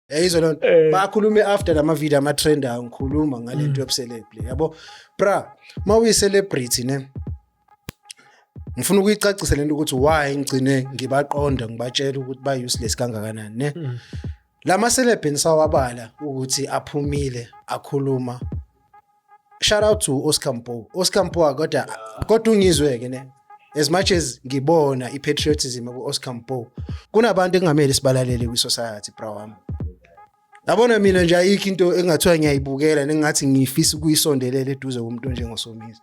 Yayizona bakhulume after lama video ama trend ngikhuluma ngalento yobucelebrity yabo bra mawuyi celebrity ne ngifuna ukuyicacisa lento ukuthi why ngicine ngibaqonda ngibatshela ukuthi ba useless kangakanani ne lama celebrity sawabala ukuthi aphumile akhuluma. Shout out to Oscar Mpo kodwa ungizweke ne as much as ngibona ipatriotism of Oscar Mpo kunabantu engamele sibalalele kwi society bra wami. Yabona mina nje ayikho into engathiwa ngiyayibukela nengathi ngifisa ukuyisondelela eduze komuntu njengoSomizi.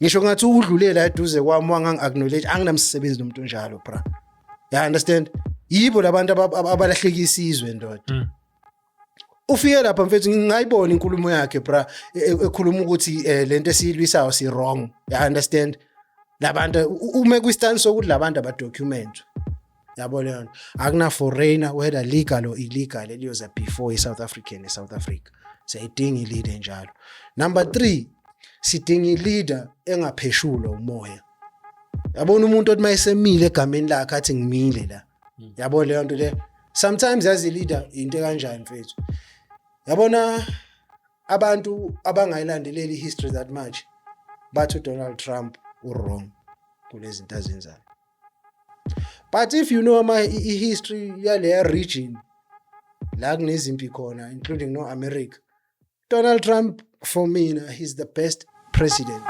Ngisho ngathi udlulela eduze kwami wangang acknowledge anginamsebenzi nomuntu njalo bra. You understand? Yibo labantu abalahlekisa izwe ndoda. Ufike lapha mfethu ngingayibona inkulumo yakhe bra ekhuluma ukuthi lento esiyilwisayo si wrong. You understand? Labantu uma kwi-stand sokuthi labantu abadocument. Yabo leyo akuna foreigner whether legal or illegal eliyoza before iSouth African eSouth Africa. Sayidinga ileader njalo. Number 3 sidinga ileader engapheshulwa umoya. Yabona umuntu othi mayisemile egameni lakhe athi ngimile la. Yabo leyo nto le sometimes as a leader into kanjani mfethu. Yabona abantu abangayilandeleli history that much bathi Donald Trump wrong kulezi zinto azenzayo. But if you know my history yale region la kunezimpi khona including no America, Donald Trump for me he's the best president.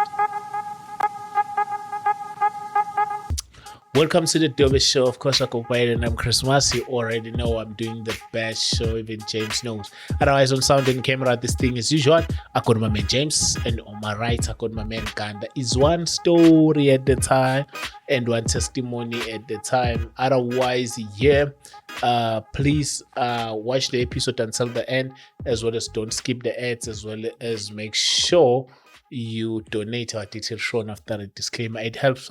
Welcome to the Dobe Show. Of course, I go by and I'm Christmas. You already know I'm doing the best show, even James knows. Otherwise, on sound and camera, this thing as usual. I got my man James, and on my right, I got my man Ganda. Is one story at the time and one testimony at the time. Otherwise, please watch the episode until the end, as well as don't skip the ads, as well as make sure you donate our details shown after the disclaimer. It helps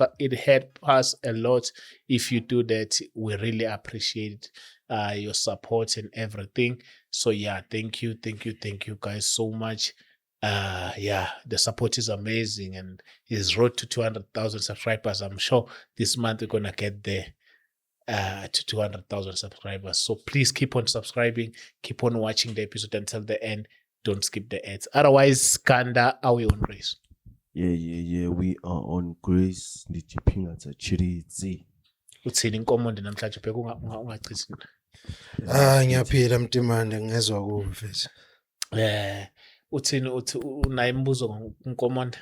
us a lot if you do that. We really appreciate your support and everything. So yeah, thank you guys so much. The support is amazing and is road to 200,000 subscribers. I'm sure this month we're gonna get there to 200,000 subscribers. So please keep on subscribing, keep on watching the episode until the end. Don't skip the ads. Otherwise, Kanda, are we on Grace? Yeah. We are on Grace. Ndichipinga tsa chiridzi. Uthini inkomondo namhlanje phela ungachithi. Ngiyaphila mtimande ngezwe kuwe mfethu. Uthini unayo imibuzo nkomondo?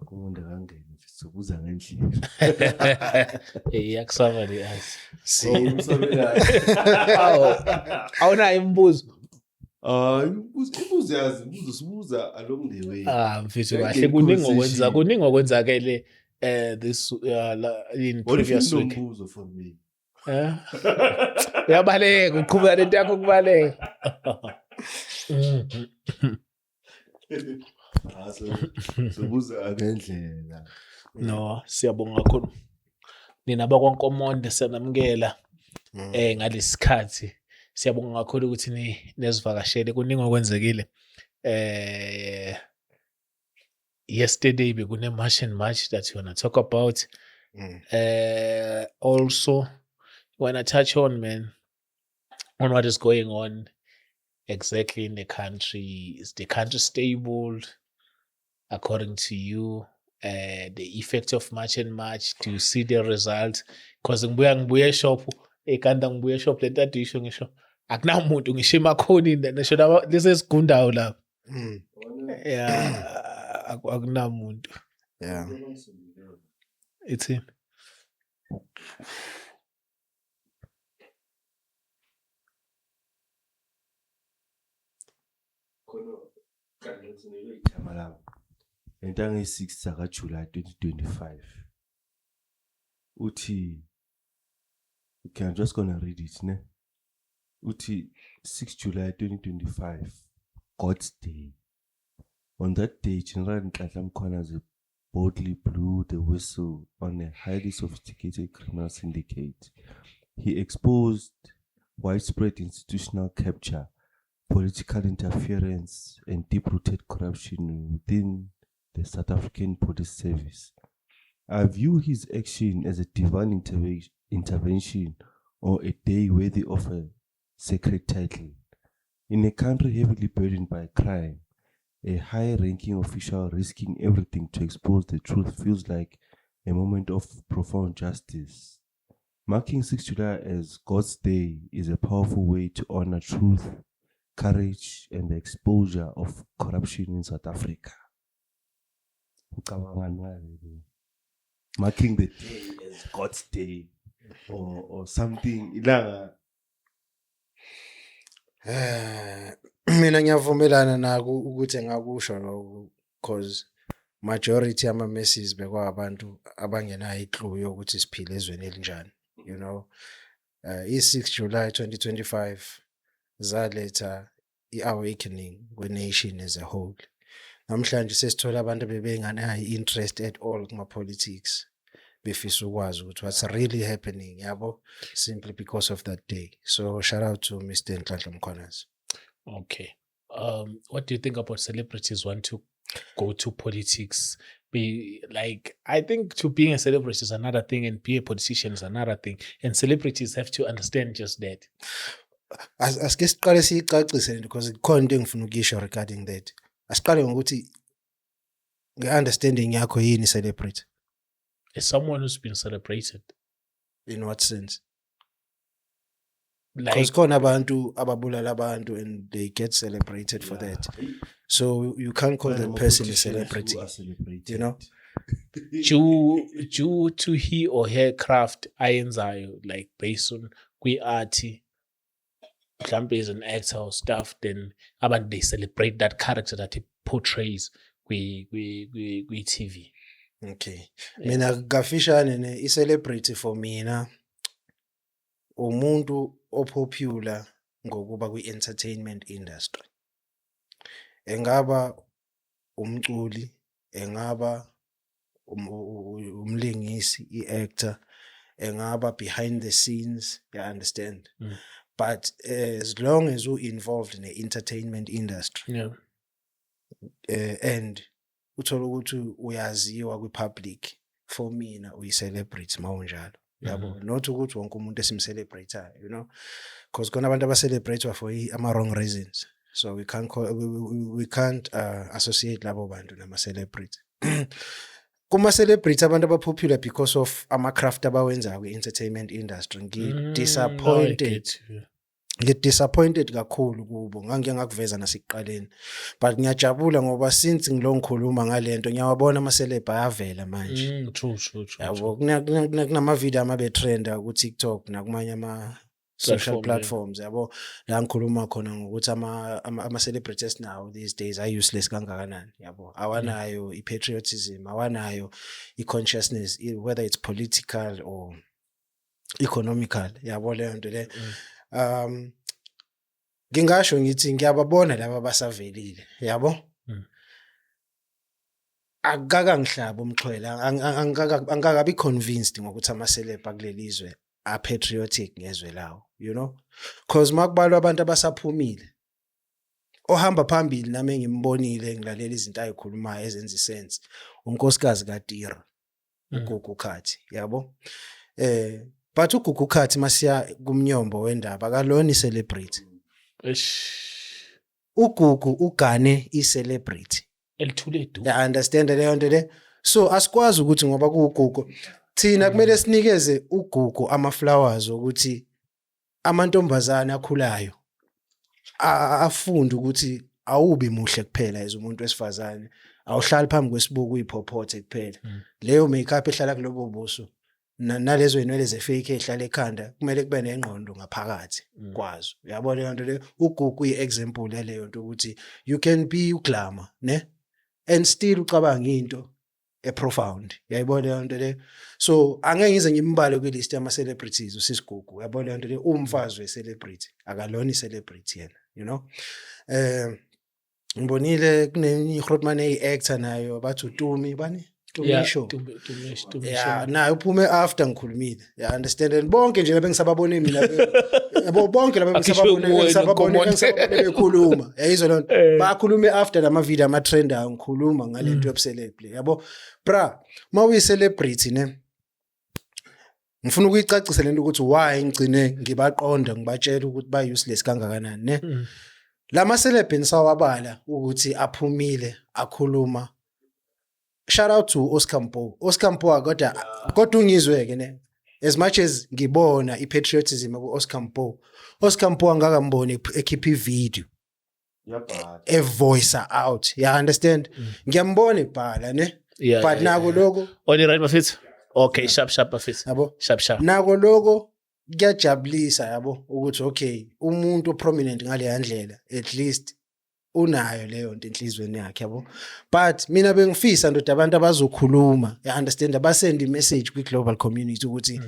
Ukomonde kangeni mfethu ubuza ngendlela. Yakusaba le ass. Awunayo imibuzo? Imibuzo yazi, imibuzo sibuza along the way. Mfethu kahle kuningi okwenzakele this in previous week. Imibuzo for me. Uyabaleka uqhubeka lento yakho kubaleka. Sibuza ngendlela. No, siyabonga kakhulu. Nina bakwankomonde siyanamukela ngalesikhathi. Siyabonga kakhulu ukuthi nezivakashele kuningi okwenzekile. Yesterday bekune march that you want to talk about. Also want to touch on what is going on exactly in the country. Is the country stable according to you? The effect of March, do you see the result? Because ngibuya shop ekanda ngibuya shop lento adisho ngisho akunamuntu ngisho emakhoni ngisho laba lesesigunda la. Akunamuntu. Yeah. It's him. Into nge-6 saka July 2025 uthi okay, I'm just gonna read it ne uthi 6 July 2025 God's Day. On that day, General Nhlanhla Mkhwanazi boldly blew the whistle on a highly sophisticated criminal syndicate. He exposed widespread institutional capture, political interference, and deep-rooted corruption within the South African Police Service. I view his action as a divine intervention or a day worthy of a sacred title. In a country heavily burdened by crime, a high-ranking official risking everything to expose the truth feels like a moment of profound justice. Marking 6 July as God's Day is a powerful way to honor truth, courage, and the exposure of corruption in South Africa. Marking the day as God's Day or something. Mina ngiyavumelana nako ukuthi ngakusho lokho because majority ama messes bekwabantu abangenayo iclue yokuthi siphile ezweni elinjani, you know. I6 July 2025 zaletha i-awakening kwe-nation as a whole. Namhlanje sesithola abantu bebenganayo interest at all kuma politics, befisa ukwazi ukuthi what's really happening, yabo, simply because of that day. So shout out to Mr. Nhlanhla Mkhwanazi. Okay. What do you think about celebrities want to go to politics? Be like, I think to being a celebrity is another thing, and be a politician is another thing, and celebrities have to understand just that. Asike siqale siyicacise because kukhona into engifuna ukuyisho regarding that. Asiqale ngokuthi nge-understanding yakho yini celebrity? As someone who's been celebrated, In what sense? like Because khona abantu ababulala abantu and they get celebrated for that. So you can't call that person a celebrity, you know? due to he or her craft ayenzayo, like based on kwi-arty, mhlambe as an actor or stuff, then abantu they celebrate that character that he portrays kwi-TV. Okay. Mina kafishane ne i-celebrity for mina umuntu opopular ngokuba kwi-entertainment industry. Engaba umculi, engaba umlingisi, i-actor, engaba behind the scenes, you understand? But as long as you're involved in the entertainment industry, Yeah. and uthola ukuthi uyaziwa kwi-public, for mina uyi-celebrity mawunjalo, yabo. Not ukuthi wonke umuntu esimcelebrate-ayo, you know, because khona abantu abacelebrate for ama-wrong reasons, so we can't we can't associate labo bantu nama-celebrity. Kuma-celebrity abantu abapopular because of ama-craft abawenzayo kwi-entertainment industry, ngidisappointed. Ngidisappointed kakhulu kubo, ngakuveza nasekuqaleni, but ngiyajabula ngoba since ngilo ngikhuluma ngalento ngiyawabona ama-celeb ayavela manje. True. Yabo, kunamavideo amabetrenda ku-TikTok nakumanye ama-social platforms, yabo, la ngikhuluma khona ngokuthi ama-celebrities now these days are useless kangakanani, yabo. Awanayo i-patriotism, awanayo i-consciousness, whether it's political or economical, yabo leyo nto le. Ngingasho ngithi ngiyababona laba basavelile, yabo. Akaka ngihlaba umxhwela, angakabi convinced ngokuthi ama-celeb akulelizwe are patriotic ngezwe lawo, you know, because makubalwa abantu abasaphumile, ohamba phambili nami engimbonile ngilalela izinto ayikhulumayo ezenza isense, unkosikazi kaTira, uGugu Khathi, yabo. But uGugu Khathi masiya kumnyombo wendaba akalona i-celebrity. uGugu ugane i-celebrity. Elithuledu. Ya understand leyo nto le. So asikwazi ukuthi ngoba kuuGugu thina kumele sinikeze uGugu ama-flowers ukuthi amantombazane akhulayo afunde ukuthi awubi muhle kuphela as umuntu wesifazane, awuhlali phambi kwesibuko uyiphopothe kuphela. Leyo makeup ehlala kulobo buso nalezo inwele ze-fake ehlala ekhanda kumele kube nengqondo ngaphakathi kwazo, yabo leyo nto le. uGugu uyi-example yaleyo nto ukuthi you can be uglamour ne and still ucabanga into profound, yayibona leyo nto le. So angeke ngize ngimbale kwilist yama-celebrities usisigugu, yabona leyo nto le. Umfazi we-celebrity akalona i-celebrity yena, you know. Ngibonile kunenye iGrootman eyi-actor nayo bathi uTumi bani Tumisho. Yeah, na uphume after ngikhulumile. Yeah, understand, and bonke nje labengisababone mina yabo, bonke labengisababone bekhuluma, yayizwa lona bakhulume after lama video ama trend ngikhuluma ngalento yobucelebrity, yabo. Bra mawuyi celebrity ne ngifuna ukuyicacisa lento ukuthi why ngicine ngibaqonda ngibatshela ukuthi ba useless kangakanani ne. Lama celeb sawabala ukuthi aphumile akhuluma. Shout out to Oscar Mpo. Oscar Mpo kodwa ungizweke ne. As much as ngibona ipatriotism ku Oscar Mpo. Oscar Mpo angakambone ekhipha video. A voice out. You understand? Ngiyambona ibhala ne. But nako lokho on the right bafethu. Okay, sharp bafethu. Yabo? Sharp. Nako lokho kuyajabulisa yabo ukuthi okay, umuntu prominent ngale yandlela at least unayo leyo nto enhlizweni yakhe yabo. But mina bengifisa ndoda abantu abazokhuluma, you understand, abasend i-message kwi global community ukuthi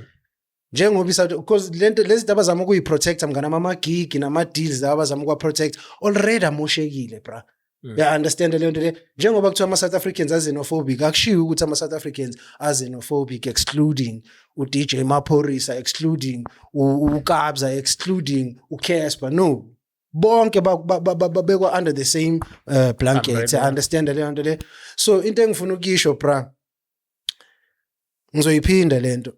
njengoba because lento lezi zinto abazama ukuyiprotect mngana ama gig nama deals abazama ukuprotect already amoshekile bra. Yeah, understand le nto le njengoba kuthiwa ama South Africans are xenophobic, akushiwo ukuthi ama South Africans are xenophobic excluding u DJ Maphorisa, excluding uKabza, excluding uCasper. No, bonke babekwa under the same blanket. I understand le nto le. So into engifuna ukisho bra, ngizoyiphinda lento.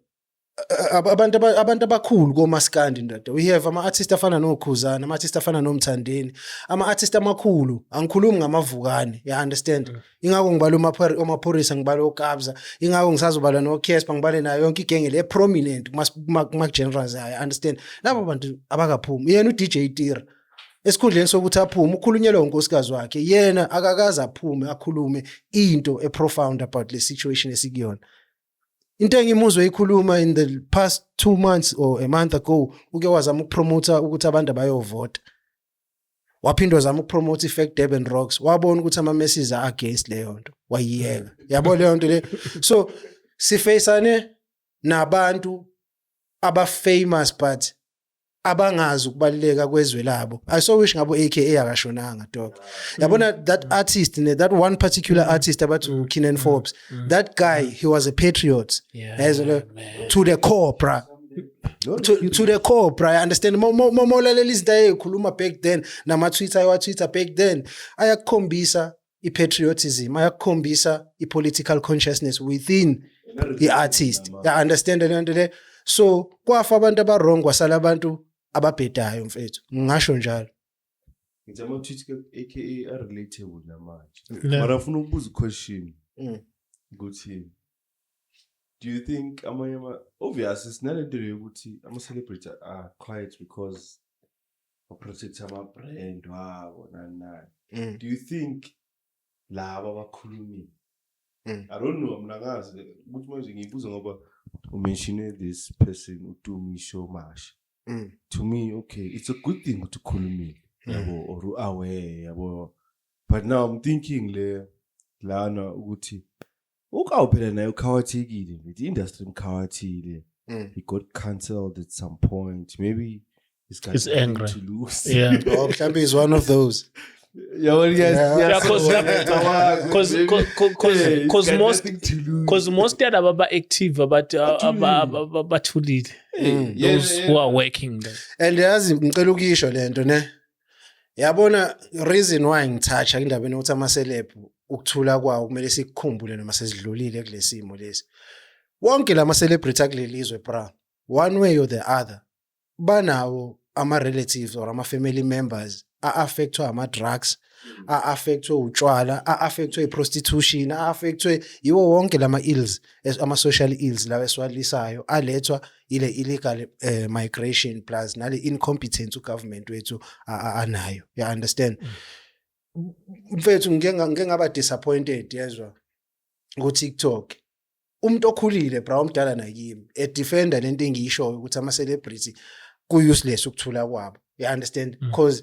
Abantu abakhulu komaskandi ndoda, we have ama-artist afana noKhuzana, ama-artist afana noMthandeni, ama-artist amakhulu, angikhulumi ngamavukane, you understand? Ingako ngibala uMaphorisa, ngibala uKabza, ingako ngisazobala noCasper, ngibale nayo yonke igenge le prominent kuma-generals, you understand? Labo bantu abakaphumi, yena uDJ Tira esikhundleni sokuthi aphume ukhulunyelwa unkosikazi wakhe, yena akakaze aphume akhulume into e-profound about le situation esikuyona. Into engimuzwe ikhuluma in the past 2 months or a month ago, uke wazama ukupromote ukuthi abantu abayovota. Waphindwa zama ukupromote iFact Durban Rocks. Wabona ukuthi ama messages are against leyo nto. Wayiyeka. Yabo leyo nto le. So sifaceane nabantu aba famous but abangazi ukubaleka kwezwe labo. I so wish ngabo AKA akashonanga dog. Yabona that artist, that one particular artist about Kenan Forbes. That guy, he was a patriot. To the core, bra. To the core, bra. I understand. Molalelisi daye khuluma back then. Nama Twitter back then. Ayakhombisa i-patriotism. Ayakhombisa i-political consciousness within the artist. I understand the. So kwafa abantu abarong kwasala abantu ababhedayo mfethu, ngisho njalo. Ngizama ukuthi AKA are relatable namanje. Mara ufuna ukubuza question ukuthi do you think obviously sinalento yokuthi ama celebrities are quiet because of protect ama brand wabo nani. Do you think laba abakhulumi? I don't know, mina ngazi ukuthi manje ngiyibuza ngoba mentioned this person uTumi Shomash. To me, okay, it's a good thing to call me, or aware, but now I'm thinking lana uguti. Ukawuphela naye ukhawathekile, the industry mkhawathile. He got cancelled at some point. Maybe he's angry to lose. Yeah. Oh, Klambi is one of those. Because most are active about to lead those who are working there. And yazi ngicela ukisho lento ne. Yabona reason why ngithatha indaba ukuthi ama celeb ukuthula kwawo kumele sikukhumbule noma sesidlulile kulesimo lesi. Wonke lama celebrity akulelizwe bra, one way or the other, banawo ama relatives or ama family members affectwa ama drugs, affectwa utshwala, affectwa prostitution, affectwa yiwo wonke lama ills, ama social ills lawe swalisayo alethwa ile illegal migration plus nale incompetence ugovernment wethu anayo. You understand? Mfethu ngeke ngaba disappointed yezwa ku TikTok. Umuntu okhulile bra omdala nakimi e defender lento engiyishoyo ukuthi ama celebrity ku useless ukuthula kwabo. You understand? Because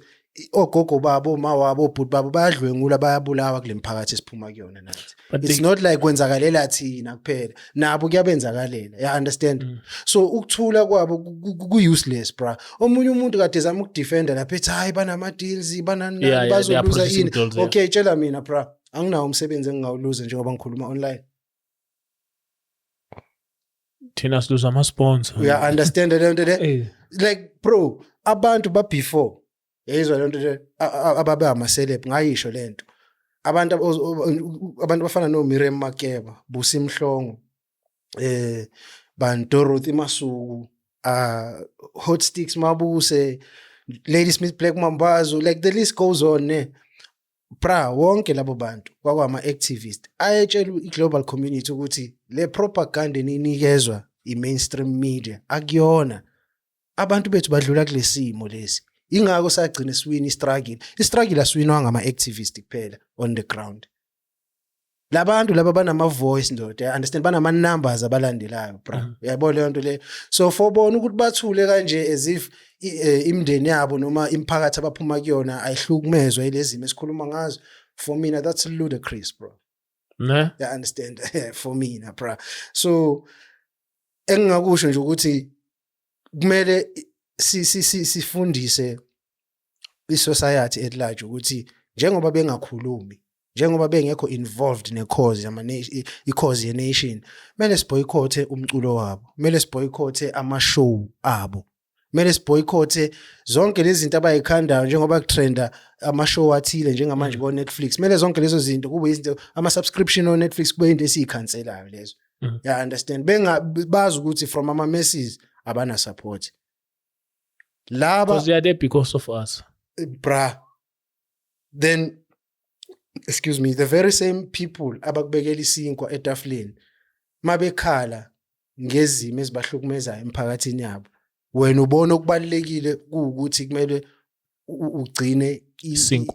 ogogo babo mawabo obhuti babo bayadlwengula bayabulawa kule mphakathi esiphuma kuyona nathi. It's not like kwenzakalela thina kuphela, nabo kuyabenzakalela. You understand? So ukuthula kwabo ku useless bra. Omunye umuntu kade ezama ukudefender lapha ethi hayi banama deals banani bazoluza ini. Okay, tshela mina bra, anginawo umsebenzi engingawuluza njengoba ngikhuluma online. Thina siluza ama sponsor. You understand the lento like bro, abantu ba before yezwa lento le ababe ama celeb ngayisho lento. Abantu bafana no Miriam Makeba, Busi Mhlongo, bantu Dorothy Masuku, Hot Sticks Mabuse, Ladysmith Black Mambazo, like the list goes on ne. Bra wonke labo bantu kwakwama activist ayetshela i-global community ukuthi le propaganda inikezwa i-mainstream media akuyona. Abantu bethu badlula kulesimo lesi. Ingakho sagcina siwina i-struggle aswinwa ngama-activist kuphela on the ground. Labantu laba banama voice ndoda, understand, banama numbers abalandelayo bra. Uyayibona leyo nto le. So fobona ukuthi bathule kanje as if imndeni yabo noma imphakathi abaphuma kuyona ayihlukumezwe yilezimo esikhuluma ngazo. For mina that's ludicrous bro. Ne? You understand? For mina bra. So engingakusho nje ukuthi kumele sifundise i-society at large ukuthi njengoba bengakhulumi, njengoba bengekho involved ne-cause i-cause ye-nation, mele siboycothe umculo wabo, mele siboycothe ama-show abo, mele siboycothe zonke lezi zinto abayikhandayo njengoba kutrenda ama-show athile njengamanje ko-Netflix. Mele zonke lezo zinto kube izinto ama-subscription on-Netflix kube into esiyikhanselayo lezo. You understand? Bazi ukuthi from ama-masses abana support. Laba Because they are there because of us. Bra. Then excuse me, the very same people abakubekela isinkwa etafuleni mabekhala ngezimo ezibahlukumezayo emphakathini yabo, wena ubona okubalekile ukuthi kumele ugcine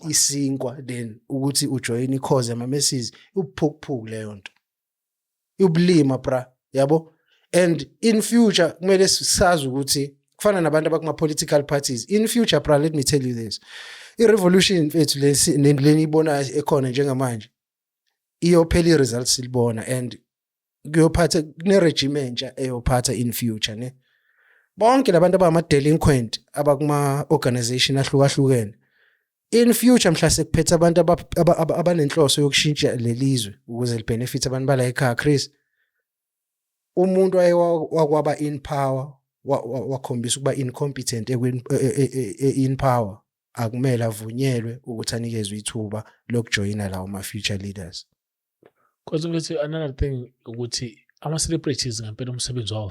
isinkwa then ukuthi ujoin i-cause ama-masses uphukuphuku leyo nto ubulima bra yabo. And in future kumele sazi ukuthi kufana nabantu abakuma-political parties in future bra, let me tell you this, i-revolution fethu lenibona ekhona njengamanje iyophela i-results silibona and kuyophatha ne-regime entsha eyophatha in future ne. Bonke labantu abama-delinquent abakuma-organization ahlukahlukene in future mhla sekuphethe abantu abanenhloso yokushintsha lelizwe ukuze libenefit abantu bala ekhaya. Chris, umuntu wakwaba in power wakhombisa ukuba incompetent in power, akumele avunyelwe ukuthi anikezwe ithuba lokujoyina lawo ma-future leaders. Because mfethu another thing ukuthi ama-celebrities ngempela umsebenzi wawo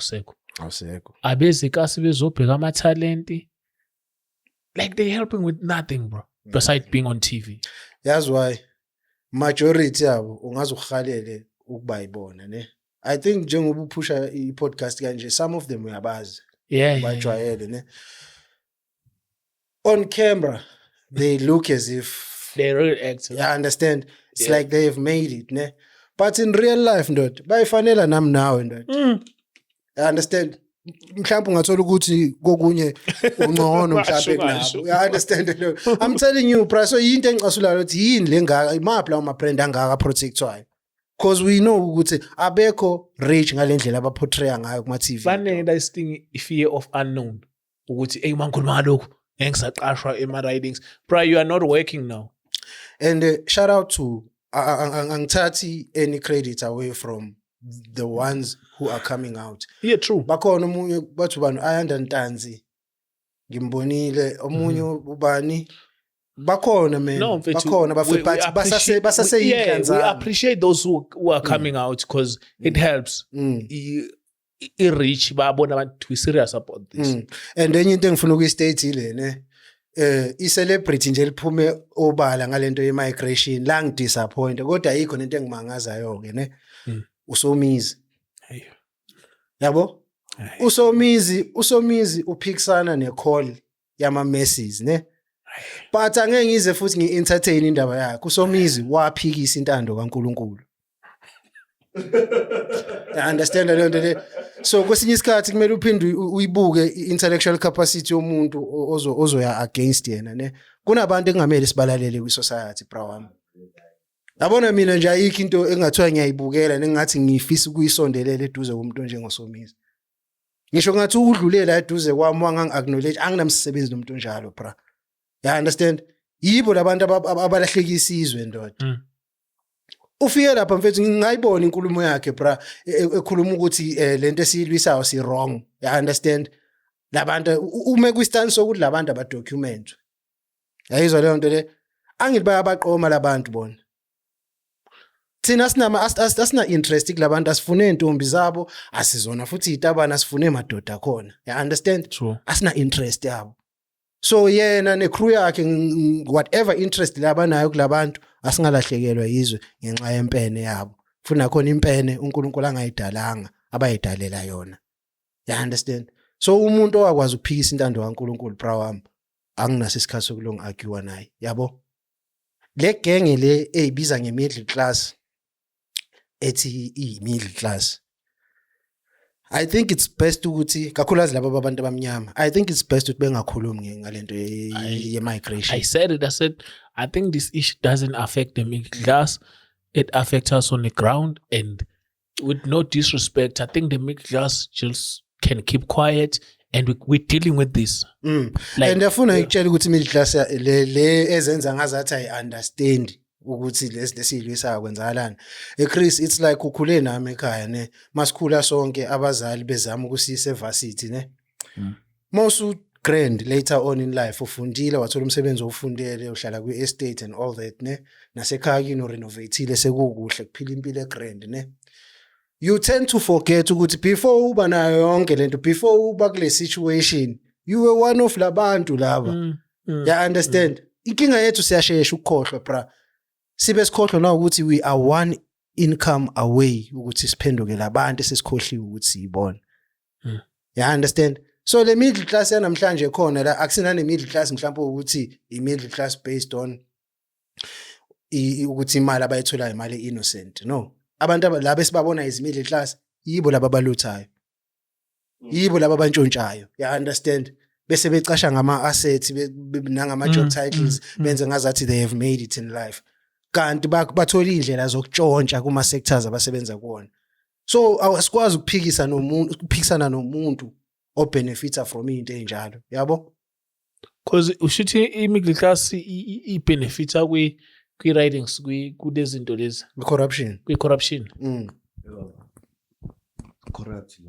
awusekho. Abezikasi bezobheka ama-talenti, like they helping with nothing bro, besides being on TV. That's why majority yabo ungaze ukhalele ukuba yibona ne. I think njengoba uphusha i-podcast kanje, some of them uyabazi bajwayele ne. On camera they look as if they're real actors. you understand, it's like they have made it ne. But in real life ndoda bayifanela nami nawe ndoda. You understand, mhlawumbe ungathola ukuthi kokunye ungcono mhlawumbe kunabo. You understand? I'm telling you bro, so yinto engicasulayo ukuthi yini lengaka imaphi lawo ma-brand angaka protectwayo, because we know ukuthi abekho rich ngalendlela abaportray ngayo kuma TV. Fanele that thing fear of unknown ukuthi hey mangikhuluma ngalokho ngisaqashwa ema-ridings bro, you are not working now. And shout out to angithathi any credit away from the ones who are coming out. Yeah, true. Bakhona omunye bathu bani Ayanda Ntanzi ngimbonile, omunye ubani bakhona man. No, bakhona basase we appreciate those who are coming out because it helps. I-reach babona abantu we serious about this. And enye into engifuna ukuyistate ile ne i-celebrity nje liphume obala ngalento ye-migration la ngidisappoint, kodwa ayikho nento engimangazayo ke ne. Usomizi yabo, usomizi uphikisana ne-call yama-masses ne. But angeke ngize futhi ngi-entertain indaba yakhe. Usomizi waphikisa intando kaNkulunkulu. I understand leyo nto le. So kwesinye isikhathi kumele uphinde uyibuke i-intellectual capacity yomuntu ozoya against yena ne. Kunabantu engamele sibalalele kwi-society bra wami. Yabona mina nje ayikho into engathiwa ngiyayibukela nengathi ngifisa ukuyisondelela eduze komuntu njengoSomizi. Ngisho ngathi udlulela eduze kwami wangangi-acknowledge, anginamsebenzi nomuntu njalo bra. You understand? Yibo labantu abalahlekisa izwe ndoda. Ufike lapha mfethu ngingayibona inkulumo yakhe bra ekhuluma ukuthi lento esiyilwisayo si wrong. You understand? Labantu ume kwi-stance sokuthi labantu abadocument. Yayizwa leyo nto le. Angithi bayabaqoma labantu bona. thina asina interest kulabantu asifune intombi zabo asizona futhi itabana asifune madoda khona you understand True. asina interest yabo so yena necrew yakhe whatever interest labanayo kulabantu asingalahlekelwa yizwe ngenxa yempene yabo funa khona impene uNkulunkulu angayidalanga abayidalela yona you understand so umuntu owakwazi ukuphikisa intando kaNkulunkulu bra wami anginaso isikhathi sokulong argue naye yabo le genge le eyibiza nge-middle class ethi i-middle class I think it's best ukuthi kakhulukazi labo abantu abamnyama I think it's best ukuthi bengakhulumi ngalento ye-migration. I said it. I said, I think this issue doesn't affect the middle class. It affects us on the ground. And with no disrespect, I think the middle class just can keep quiet. And we're dealing with this. Like, and ndafuna ngikutshela ukuthi middle class le ezenza ngazathi I understand ukuthi lesilwisa kwenzakalana. Chris, it's like ukhule nami ekhaya ne masikhula sonke abazali bezama ukusisa evarsity ne. Mawusu grand later on in life ufundile wathola umsebenzi owufundele uhlala kwi-estate and all that ne nasekhaya kino renovateile sekukuhle kuphila impilo egrand ne. You tend to forget ukuthi before uba nayo yonke lento before uba kule situation you were one of labantu laba. You understand? Inkinga yethu siyashesha ukukhohlwa bra. Sibe sikhohlwa na ukuthi we are one income away ukuthi siphenduke labantu esesikhohliwe ukuthi siyibona. You understand? So le middle class yanamhlanje khona la akusina ne middle class mhlawumbe ukuthi i middle class based on ukuthi imali abayithola imali innocent. No. Abantu laba esibabona is middle class yibo laba baluthayo. Yibo laba bantshontshayo. You understand? Bese becasha ngama assets nangama job titles benze ngazathi they have made it in life. Kanti bathola indlela zokutshontsha kuma sectors abasebenza kuona. So asikwazi ukuphikisana nomuntu o benefita from into enjalo. Yabo? Because ushuthi i-middle class i-benefita kwi-ridings kulezinto lezi. Corruption. Kwi-corruption. Corrupt.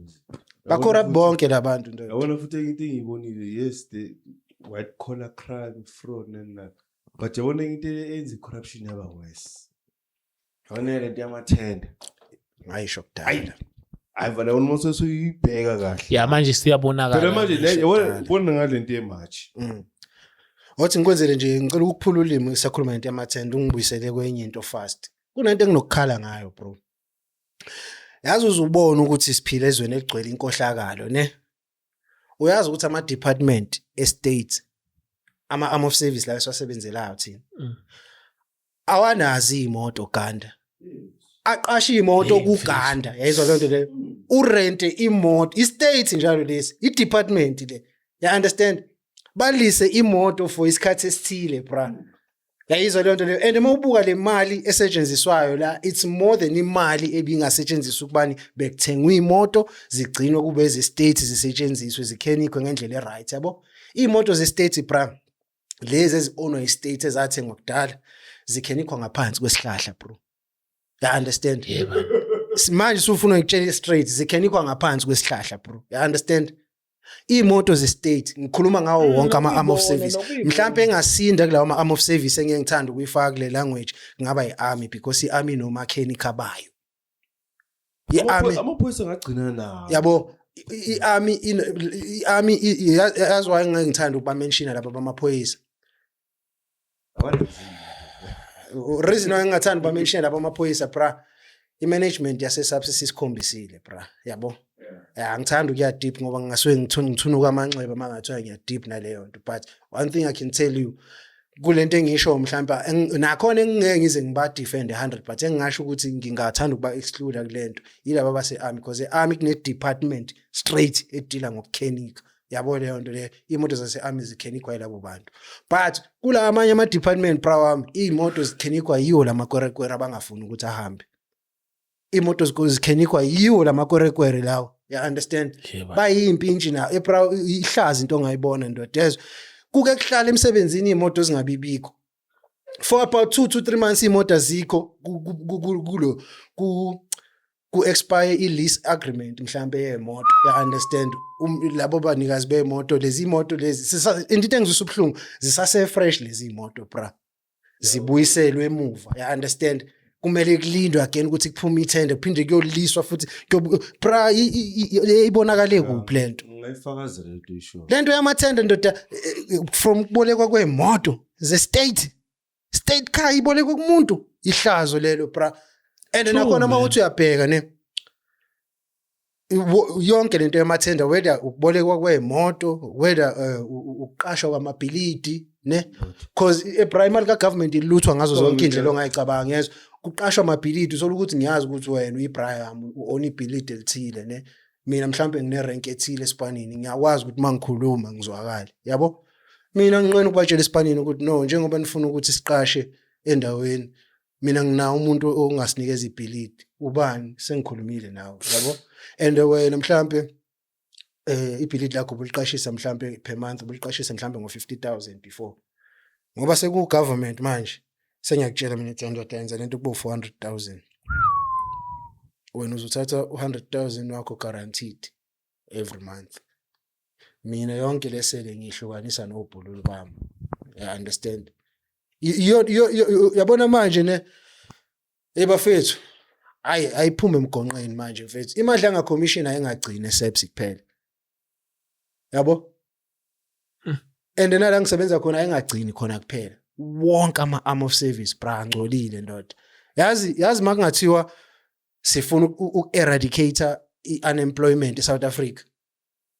Bacorrupt bonke labantu nto. Yabona futhi into engiyibonile yes the white collar crime fraud and that. But yabona into enza corruption yaba worse. Yabona lento yamathenda. Ayisho kudala. Ayivana almost so uyibheka kahle. Yeah manje siyabonakala. Phela manje yabona ngalento yemachi. Othi ngikwenzele nje ngicela ukuphula ulimi ngisakhuluma ngento yamathenda ungibuyisele kwenye into fast. Kunento enginokukhala ngayo bro. Yazi uzubona ukuthi siphila ezweni eligcwele inkohlakalo ne. Uyazi ukuthi ama department estate ama arm of service la esasebenzelayo thina. Awanazi imoto Uganda. Aqasha imoto kuGanda yayizwa lento le. Urente imoto istate njalo lesi i-department le. You understand? Balise imoto for isikhathi esithile bra. Yayizwa lento le and mawubuka le mali esetshenziswayo la it's more than imali ebingasetshenziswa ukubani bekuthengwa imoto zigcinwe kube eze state zisetshenziswe zikhenikwe ngendlela eright yabo. Imoto ze state bra lezi ezionwa estate ezathengwa kudala zikhenikwa ngaphansi kwesihlahla bro. You understand? Yeah. Manje sufuna ukutshela straight zikhenikwa ngaphansi kwesihlahla bro. You understand? Imoto ze state ngikhuluma ngawo wonke ama arm of service mhlawumbe engasinda kulawo ama arm of service engiyengithanda ukuyifaka kule language ngaba iarmy because iarmy no mechanic abayo. Iarmy amaphoyisa ngagcina nawo. Yabo iarmy yazwa ngithanda ukuba mention laba bamaphoyisa. Reason why ngingathanda ukuba mention laba bamaphoyisa bra i-management yase subsidies isikhombisile bra yabo. Angithanda ukuya deep ngoba ngingasuke ngithunuka amanxeba mangathiwa ngiya deep naleyo nto but one thing I can tell you kulento engisho mhlawumbe nakhona engeke ngize ngiba defend 100 but engingasho ukuthi ngingathanda ukuba exclude kulento yilabo base army because army kune department straight edila ngokukhenika yabo leyo nto le imoto zase army zikhenikwa yilabo bantu but kula amanye ama department bra wami imoto zikhenikwa yiwo lamakwerekwere abangafuni ukuthi ahambe. Imoto zikhenikwa yiwo lamakwerekwere lawo. You understand? Bayimpintshi na ihlazi into ongayibona ndodezwe. Kuke kuhlala emsebenzini imoto zingabibikho. For about 2 to 3 months imoto zikho ku expire i-lease agreement mhlambe yemoto. You understand? Labo banikazi bemoto lezi imoto lezi into engizwe ubhlungu zisase fresh lezi imoto bra. Zibuyiselwe emuva. You understand? kumele kulindwe again ukuthi kuphume ithende kuphinde kuyoliswa futhi bra ibonakale kuphi lento ngayifakazela lento isho lento yamathende ndoda from kubolekwa kwemoto ze state car ibolekwe kumuntu ihlazo lelo bra and nakhona mawuthi uyabheka ne yonke lento yamathenda whether ukubolekwa kwemoto whether uqashwa kwamabhilidi ne because primary ka government iluthwa ngazo zonke indlela ongayicabanga yezo kuqashwa amabhilidi usola ukuthi ngiyazi ukuthi wena uIbrahim uoni ibhilidi elithile ne mina mhlambe ngine rank ethile esipanini ngiyakwazi ukuthi mangikhuluma ngizwakala yabo mina ngiqena ukubatshela esipanini ukuthi no njengoba nifuna ukuthi siqashe endaweni mina nginawo umuntu ongasinikeza ibhilidi ubani sengikhulumile nawe yabo and wena mhlambe ibhilidi lakho buliqashisa mhlambe per month buliqashisa mhlambe ngo50,000 before ngoba seku government manje sengiyakutshela mina Ndoda yenza lento kubo 400,000 wena uzothatha 100,000 wakho guaranteed every month mina yonke lesele ngihlukanisa nobhululu bami I understand yabona manje ne ebafethu ayiphume emgonqeni manje mfethu imali anga commission ayengagcina SAPS kuphela yabo and nala ngisebenza khona ayengagcini khona kuphela wonke ama-arm of service bra ngcolile ndoda yazi makungathiwa sifuna uku-eradicate i-unemployment eSouth Africa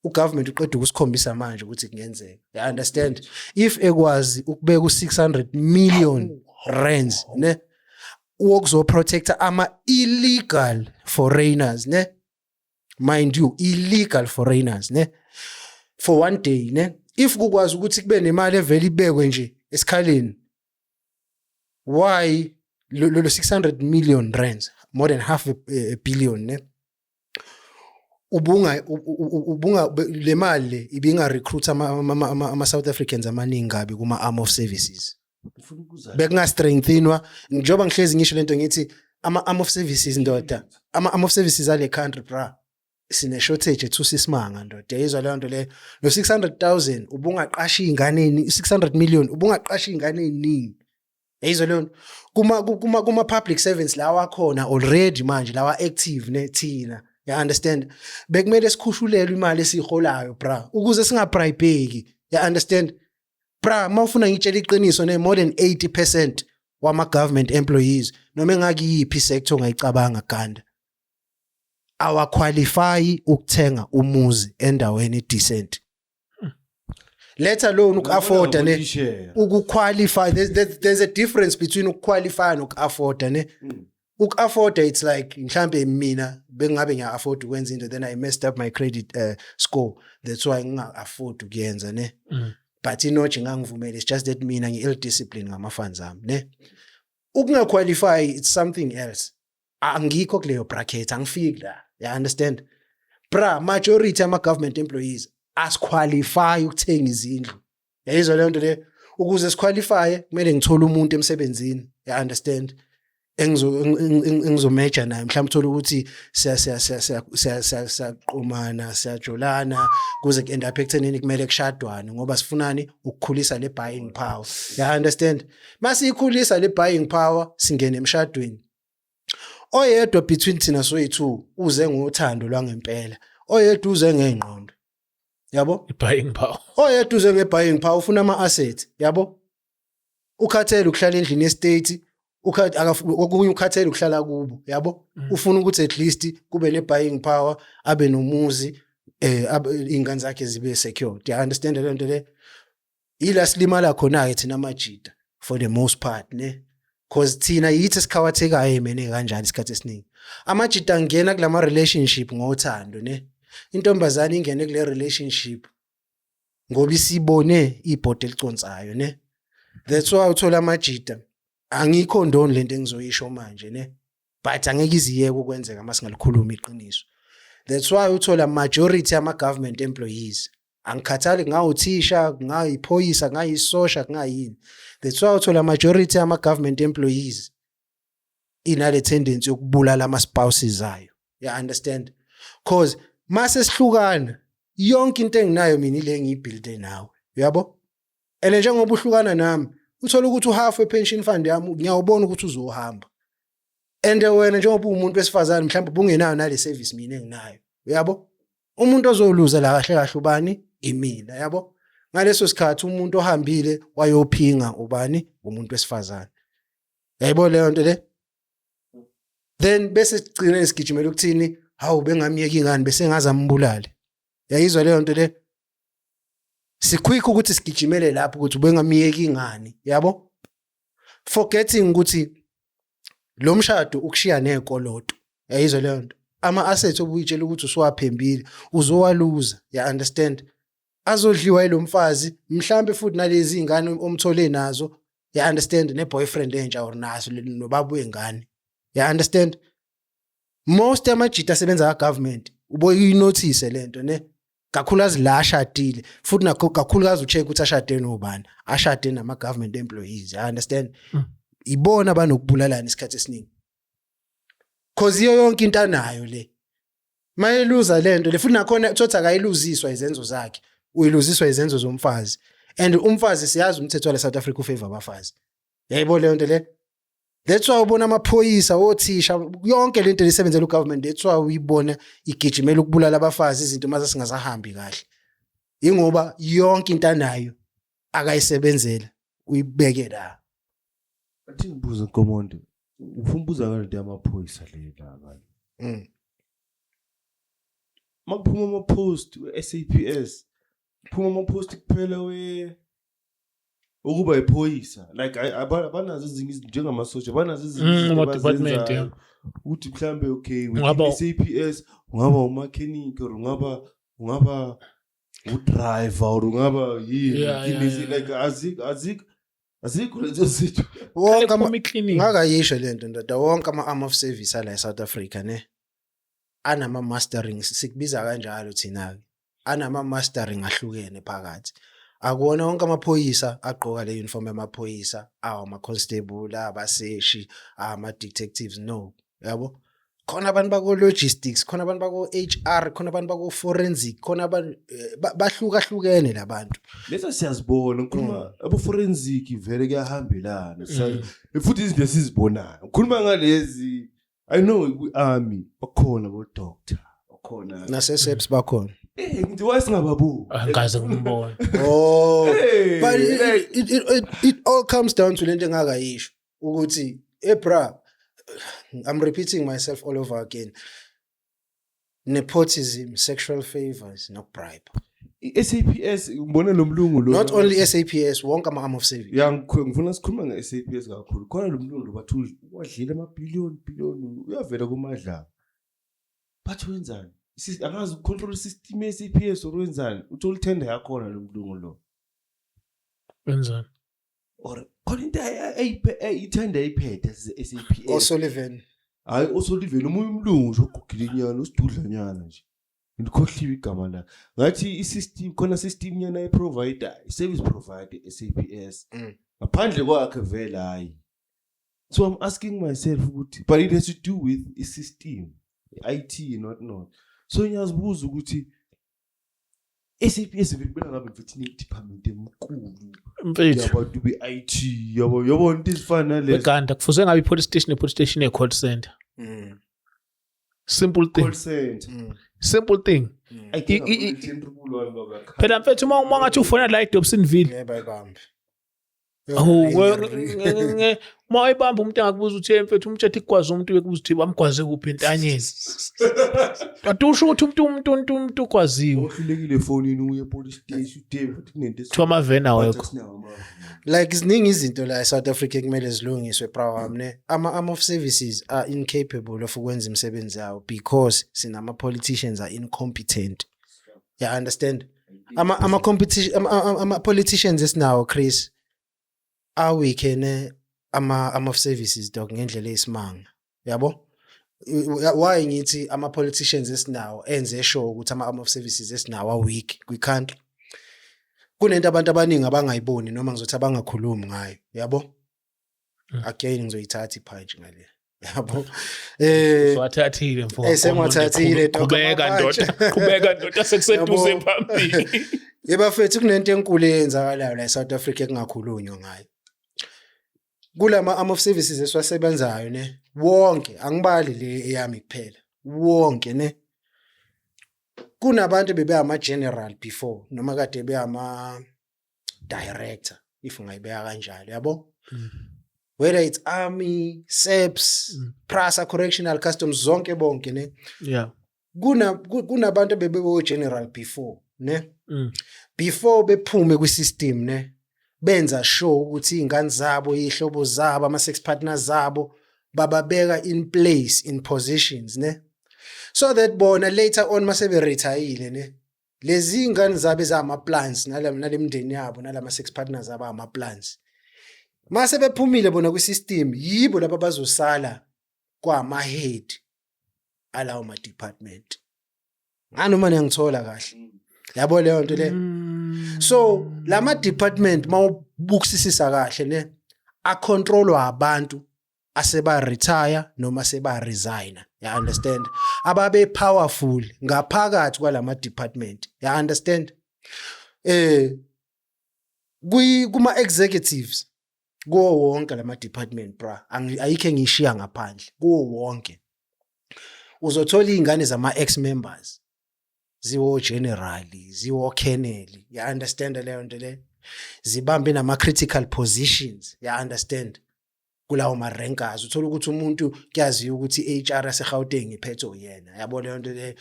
ugovernment uqeda ukusikhombisa manje ukuthi kungenzeka you understand if ekwazi ukubeka u600 million rands ne wokuzoprotecta ama-illegal foreigners ne mind you illegal foreigners ne for one day ne if kukwazi ukuthi kube nemali evela ibekwe nje esikhaleni why lo 600 million rands more than half a billion ne ubunga le mali ibinga recruit ama South Africans amaningi gabi kuma arm of services bekunga strengthenwa njoba ngihlezi ngisho lento ngithi ama arm of services ndoda ama arm of services ale country bra sine shortage ethusisimanga ndoda yizwa leyo nto le no 600,000 ubungaqasha inganeni 600 million ubungaqasha ingane eziningi yizwa leyo kuma public servants lawa khona already manje lawa active nethina you understand bekumele sikhushulelwe imali esiholayo bra ukuze singabribeki you understand bra mawufuna ngitshela iqiniso ne more than 80% wama government employees noma engakuyiphi sector ongayicabanga ganda awaqualify ukuthenga umuzi endaweni decent let alone uku-afforda ne ukuqualify there's a difference between ukuqualify noku-afforda ne uku-afforda it's like mhlambe mina bengabe ngiya-afford ukwenza into then I messed up my credit score that's why nginga-afford ukuyenza ne but inoje ngangivumele it's just that mina ngi-ill discipline ngama-funds ami ne ukungaqualify it's something else angikho kuleyo bracket angifiki la you understand bra majority ama government employees asqualify ukuthenga izindlu yayizwa leyo nto le ukuze siqualify kumele ngithole umuntu emsebenzini you understand engizomeja naye mhlawumbe uthola ukuthi siyaqhumana siyajolana kuze kuend up ekuthenini kumele kushadwane ngoba sifunani ukukhulisa le buying power you understand masiyikhulisa le buying power singene emshadweni oyedwa between thina soyi2 uze ngothando lwangempela oyedwa uze ngengqondo yabo buying power oyedwa uze ngebuying power ufuna ama assets yabo ukhathele ukuhlala endlini estate okunye ukhathele ukuhlala kubo yabo ufuna ukuthi at least kube ne buying power abe nomuzi ingane zakhe zibe secured you understand le nto le ila silimala khona ke thina amajida for the most part ne cause thina yithi sikhawathekayo emene kanjani isikhathi esiningi amajida ngena kulama relationship ngothando ne intombazana ingene kule relationship ngoba isibone ibhodi eliconsayo ne that's why uthola amajida angikhondoni lento engizoyisho manje ne but angeke iziyeke ukwenzeka masingalikhuluma iqiniso that's why uthola majority ama government employees angikhathali ngawuthisha ngayiphoyisa ngayisosha ngayini that's why uthola majority ama government employees inale tendency yokubulala ama spouses ayo you understand cause mase sihlukana yonke into enginayo mina ile ngiyibuilde nawe yabo ene njengoba uhlukana nami uthola ukuthi uhalf we pension fund yami ngiyawubona ukuthi uzohamba and wena njengoba umuntu wesifazane mhlawumbe bungenayo nale service mina enginayo yabo umuntu ozoluza la kahle kahle ubani imina yabo ngaleso sikhathi umuntu ohambile wayophinga ubani umuntu wesifazane yayibona leyo nto le then bese sigcina isigijimela ukuthini hawu bengamiyeki ingane bese ngazambulale yayizwa leyo nto le sikhwikho ukuthi sigijimele lapho ukuthi bengamiyeki ingane yabo forgetting ukuthi lo mshado ukushiya nekoloto yayizwa leyo nto ama assets obuyitshela ukuthi usuwaphembile uzowaluza ya understand azodliwa yilo mfazi mhlambe futhi nalezi ingane omthole nazo ya understand ne boyfriend entsha or naso nobaba wengane ya understand most amajita asebenza ka government uboyi notice lento ne kakhulukazi la ashadile futhi nakho kakhulukazi ucheck ukuthi ashade nobani ashade nama government employees ya understand ibona abanokubulalana isikhathi esiningi cause iyo yonke into anayo le mayeluza lento le futhi nakhona uthothi akayiluziswa izenzo zakhe uyiluziswa izenzo zomfazi and umfazi siyazi umthetho wa South Africa ufavor abafazi yayibona le nto le that's why ubona amaphoyisa othisha yonke lento lisebenzela ugovernment that's why uyibona igijimela ukubulala abafazi izinto mase singasahambi kahle ingoba yonke into anayo akayisebenzela uyibeke la athi ngibuza Nkomondo ufuna ubuza ngale amaphoyisa lela abantu makuphuma ama-post SAPS phuma ama-post kuphela ukuba iphoyisa like abanazo ezinye izinto njengamasoja abanazo ezinye department ukuthi mhlambe okay with SAPS ungaba umechanic or ungaba udriver or ungaba yini like azikho lezo zinto wonke ngakayisho lento ndoda wonke ama-arm of service ala eSouth Africa ne anama mastering sikubiza kanjalo thina anama mastering ahlukene phakathi akuona wonke amaphoyisa agqoka le uniform yamaphoyisa ama constable abaseshi ama detectives no yabo khona abantu bako logistics khona abantu bako HR khona abantu bako forensic khona abantu bahlukahlukene labantu leso siyazibona ngikhuluma abo forensic vele kuyahambelana futhi izinto esizibonayo ngikhuluma ngalezi I know army bakhona bo doctor bakhona nase SAPS bakhona ngithi wasingababu angaze ngimbona but it all comes down to lento engakayisho ukuthi bra I'm repeating myself all over again nepotism sexual favors no bribe SAPS ngibona lo mlungu lo not only SAPS wonke ama-arm of service ngifuna sikhuluma nge-SAPS kakhulu khona lo mlungu bathi wadlile amabhiliyoni uyavela kumadlala bathi wenzani angazi control system ye-SAPS or wenzani uthola tender yakhona lo mlungu lo wenzani or khona into ithenda ayiphethe SAPS oSullivan hayi oSullivan umunye umlungu nje ogugile inyana usidudlanyana nje ngikhohliwe igama la ngathi isystem khona system yana eprovider service provider SAPS ngaphandle kwakhe vele hayi so I'm asking myself ukuthi but it has to do with a system IT not so ngiyazibuza ukuthi SAPS bebela ngabe mfethu department emkhulu mfethu yabantu be-IT yabona into ezifana nalezo bekanda kufuze ngabe i-police station e-call center simple thing simple thing phela mfethu uma ngathi ufona la eDobsonville yebabambe uma uyibamba umuntu angakubuza uthi mfethu umthetho ikwazi umuntu bekubuza uthi bamgwaze kuphi entanyeni kanti usho ukuthi umuntu ukwaziwe ohlulekile efonini uye police station uDave futhi kunento kuthiwa amaveni awekho like ziningi izinto la eSouth Africa kumele zilungiswe program ne ama-arm of services are incapable of ukwenza imisebenzi yawo because sinama politicians are incompetent you understand ama politicians esinawo Chris awikene ama of services dog ngendlela esimanga yabo why ngithi ama politicians esinawo enze sure ukuthi ama of services esinawo are weak we can't kunento abantu abaningi abangayiboni noma ngizothi abangakhulumi ngayo yabo again ngizoyithatha iphanje ngale yabo wathathile mfowethu sengwathathile qhubeka ndoda sekuseduze phambili yebafethu kunento enkulu eyenzakalayo la eSouth Africa engakhulunywa ngayo kulama arm of services esiwasebenzayo ne wonke angibali le eyami kuphela wonke ne kunabantu bebe ama general before noma kade be ama director if ungayibeka kanjalo yabo whether it's army SAPS PRASA correctional customs zonke bonke ne Yeah. kunabantu bebe general before ne before bephume kwi system ne benza sure ukuthi ingane zabo ihlobo zabo ama sex partners zabo bababeka in place in positions ne so that bona later on mase be retire ne lezi ingane zabe zama plans nalemndeni yabo nalama sex partners zabo ama plans mase bephumile bona kwi system yibo laba bazosala kwama head alawo ma department ngani uma ngiyangithola kahle yabo leyo nto le so lama department mawubukisisa kahle ne a controlwa abantu aseba retire noma seba resign you understand ababe powerful ngaphakathi kwalama department you understand kuma executives go wonke lama department bra ayikho ngishiya ngaphandle go wonke uzothola izingane zama ex members ziwo generali ziwo colonel you understand leyo nto le zibambe nama critical positions you understand kulawo ma rankers uthola ukuthi umuntu kuyazi ukuthi HR yaseGauteng iphethe uyena yabo leyo nto le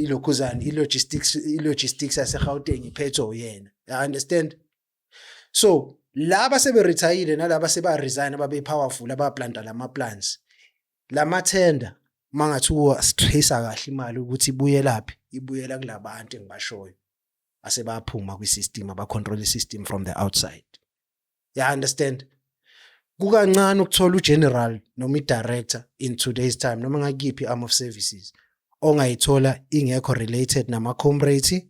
ilokhuzani logistics yaseGauteng iphethe uyena you understand so laba sebe retire nalaba seba resign ababe powerful abaplanta lama plans lama tender mangathiwa stressa kahle imali ukuthi ibuye laphi ibuyela kulabantu engibashoyo asebaphuma kwi system aba control the system from the outside you understand kukancane ukuthola ugeneral noma idirector in today's time noma ngakiphi arm of services ongayithola ingekho related nama comrade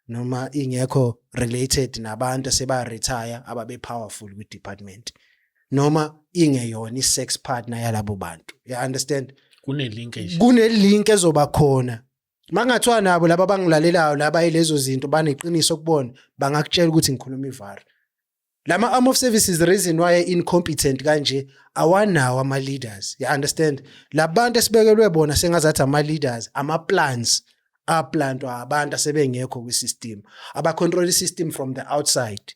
noma ingekho related nabantu aseba retire ababe powerful kwi department noma ingeyona i-sex partner yalabo bantu you understand kune-link ezoba khona mangathiwa nabo laba bangilalelayo laba yilezo zinto baneqiniso kubona bangakutshela ukuthi ngikhuluma ivari lama arm of services reason why incompetent kanje awanawo ama leaders you understand labantu esibekelwe bona sengazathi ama leaders ama plans aplantwa abantu asebengekho kwi system aba control the system from the outside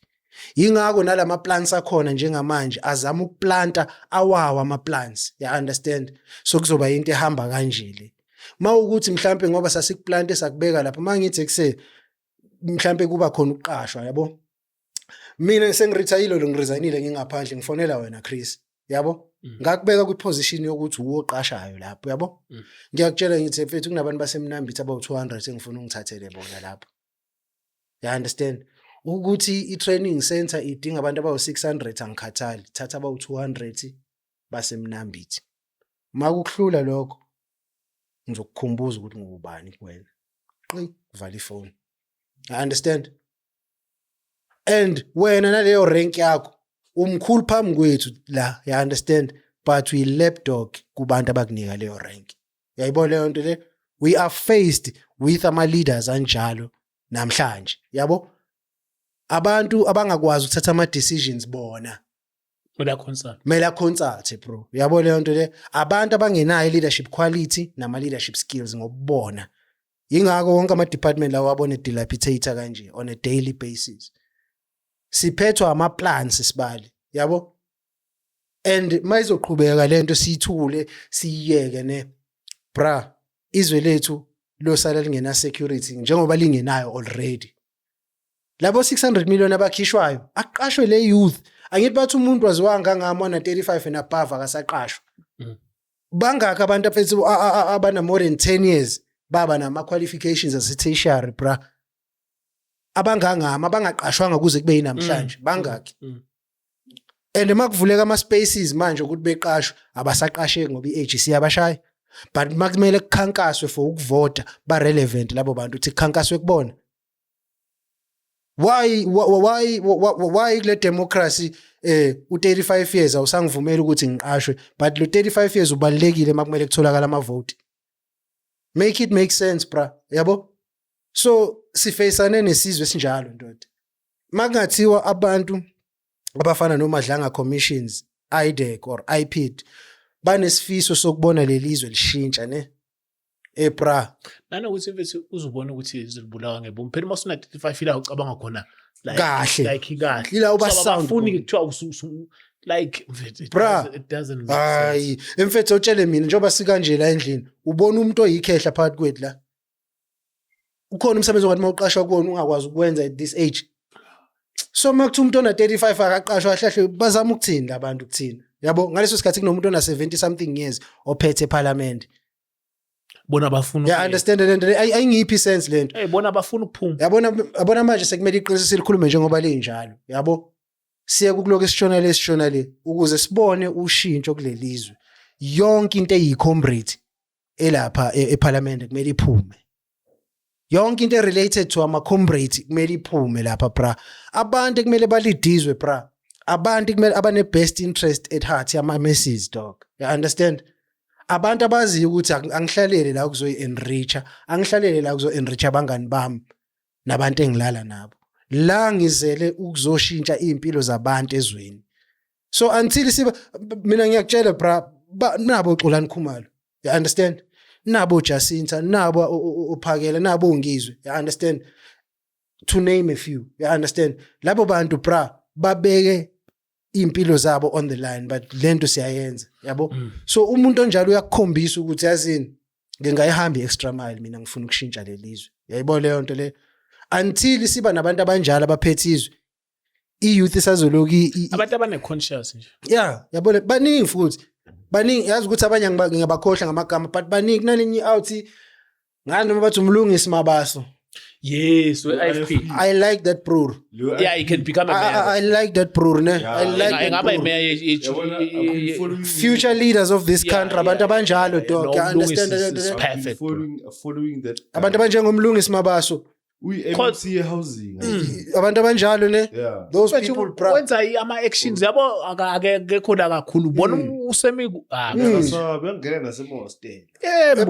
yingakho nalama plans akhona njengamanje azama ukuplanta awawa ama plans you understand so kuzoba into ehamba kanje le mawukuthi mhlambe ngoba sasikuplante sakubeka lapha mangithi ekuse mhlambe kuba khona uqashwa yabo mina sengiretire lo ngiresignile ngingaphandle ngifonela wena Chris yabo ngakubeka kwi position yokuthi uwoqashayo lapho yabo ngiyakutshela ngithi mfethu kunabantu basemnambithi about 200 engifuna ungithathele bona lapho you understand ukuthi i-training center idinga abantu abawu 600 angikhathali thatha abawu 200 basemnambithi makuhlula lokho ngizokukhumbuza ukuthi ngubani kuwena vala ifoni you understand and wena naleyo rank yakho umkhulu phambi kwethu la you understand but we lapdog kubantu abakunika leyo rank yayibona leyo nto le we are faced with ama leaders anjalo namhlanje yabo abantu abangakwazi ukuthatha ama decisions bona mela consult bro yabo leyo nto le abantu abangenayo leadership quality nama leadership skills ngokubona yingakho wonke ama department lawo abone dilapidator kanje on a daily basis siphethwa ama plans sibali yabo and mayizoqhubeka lento siyithule siyiyeke ne bra izwe lethu losala lingena security njengoba lingenayo already labo 600 million abakhishwayo aqashwe le youth angithi bathi umuntu waziwanga ngama 35 and above akasaqashwa bangaka abantu afethu abana more than 10 years baba nama qualifications as tertiary bra abangangama bangaqashwanga kuze kube yinamhlanje bangaki and makuvuleka ama spaces manje ukuthi beqashwe abasaqasheki ngoba iAGC yabashaya but makumele kukhankaswe for ukuvota ba relevant labo bantu uthi kukhankaswe kubona why kule democracy u35 years awusangivumela ukuthi ngiqashwe but lo 35 years ubalekile makumele kutholakala ama vote make it make sense bra yabo so sifacane nesizwe sinjalo ndoda makungathiwa abantu abafana noMadlanga commissions IDEC or IPID banesifiso sokubona lelizwe lishintsha ne bra nanokuthi mfethu uzubona ukuthi izibulawa ngebomba phela masuna 35 ila ucabanga khona Kahle. like kahle Ila uba So, sound abafuni kuthiwa like mfethu Bra. it doesn't make sense. hayi emfethu utshele mina njengoba sikanje la endlini ubona umuntu oyikhehla phakathi kwethu la ukhona umsebenzi ongathi mawuqashwa kuwona ungakwazi ukwenza at this age so makuthi umuntu ona 35 akaqashwa ahlahle bazama ukuthini labantu kuthina yabo ngaleso sikhathi kunomuntu ona 70 something years ophethe eParliament bona bafuna yeah understand lento ayingiphi sense lento bona bafuna ukuphuma yabona manje sekumele iqiniso silikhulume njengoba linjalo yabo siye kuloko esishona le ukuze sibone ushintsho kulelizwe yonke into eyicomrade elapha eParliament kumele iphume yonke into related to ama comrade kumele iphume lapha bra abantu kumele balidizwe bra abantu kumele abane best interest at heart ama messages dog you understand abantu abazi ukuthi angihlalele la kuzoyi-enricha angihlalele la kuzo-enricha abangani bami nabantu engilala nabo la ngizele ukuzoshintsha impilo zabantu ezweni so until siba mina ngiyakutshela bra nabo Xolani Khumalo you understand nabo Jacinta nabo uphakela nabo ungizwe you understand to name a few you understand labo bantu bra babeke impilo zabo on the line but lento siyayenza yabo so umuntu onjalo uyakukhombisa ukuthi yazini ngingayihamba extra mile mina ngifuna ukushintsha lelizwe yayibona leyo nto le until siba nabantu abanjalo abaphethe izwe iyouth isazoloki abantu abane conscious nje yeah yabona baningi futhi baningi yazi ukuthi abanye ngiyabakhohlwa ngamagama but baningi nalinyi out ngani noma bathi umlungisi Mabaso yes we IFP I like that bro yeah you can become a mayor I like that bro ne I like that ngaba bro. mayor Future leaders of this country abantu abanjalo dog you understand perfect following that abantu abanjengomlungisi Mabaso uyi-MC housing abantu abanjalo ne yeah those people bro wenza ama actions yabo akekho la kakhulu bona usemi bengena nasemostel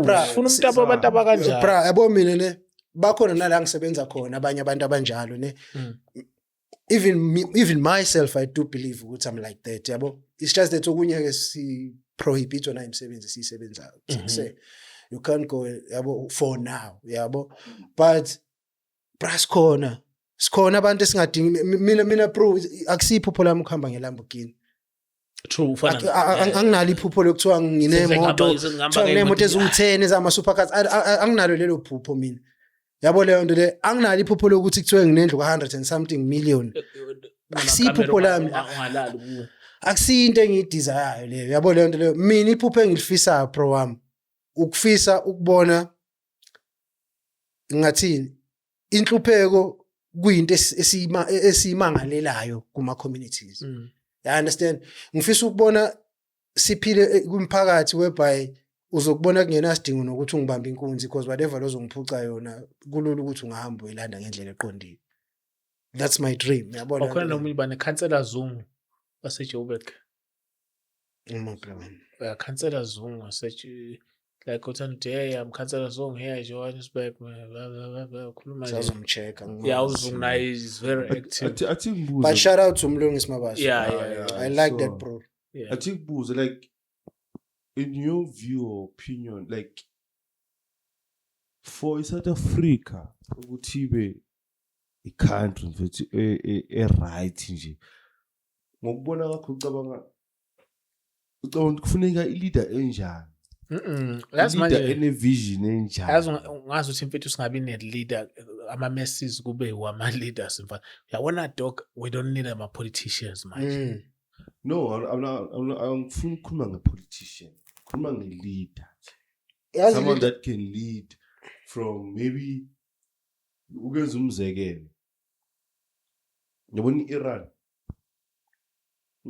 bra. ufuna umuntu abantu abakanjalo bra yabo mina ne bakhona nala ngisebenza khona abanye abantu abanjalo ne even myself I do believe ukuthi I'm like that yabo it's just that okunye ke si prohibit ona imisebenzi siyisebenzayo say you can't go yabo for now yabo but bra sikhona abantu esingadingi mina bro akusipho phola ukuhamba ngeLamborghini true ufana anginalo iphupho lokuthiwa nginemoto nginemoto eziwu10 ezama supercars anginalo lelo phupho mina yabo leyo nto le anginalo iphupho lokuthi kuthiwe nginendlu ka100 and something million akusiphupho lami akusinto engiyidesire leyo yabo leyo nto leyo mina iphupho engilifisayo bro wami ukufisa ukubona ngathini inhlupheko kuyinto esiyimangalelayo kuma communities you understand ngifisa ukubona siphile kumphakathi whereby uzokubona kungena sidingo nokuthi ungibambe inkunzi because whatever lozongiphuca yona kulula ukuthi ungahamba uyilanda ngendlela eqondile that's my dream yabona okhona nomunye bane Councillor Zungu waseJoburg Councillor Zungu waseJoburg like today I'm Councillor Zungu here Johannesburg khuluma sazomcheka yeah uZungu naye is very active athi ngibuze but shout out to Mlungisi Mabaso yeah I like that bro yeah athi ngibuze like in your view or opinion like for South Africa ukuthi be i-country mfethu right nje ngokubona kwakho ucabanga kufuneka i-leader enjani yazi manje ene vision enjani yazi ngazi ukuthi mfethu singabi ne leader ama messages kube wama leaders mfana yabona dog we don't need ama politicians manje no I'm ukukhuluma nge-politician khuluma nge-leader someone that can lead from maybe ukenza umzekelo yabona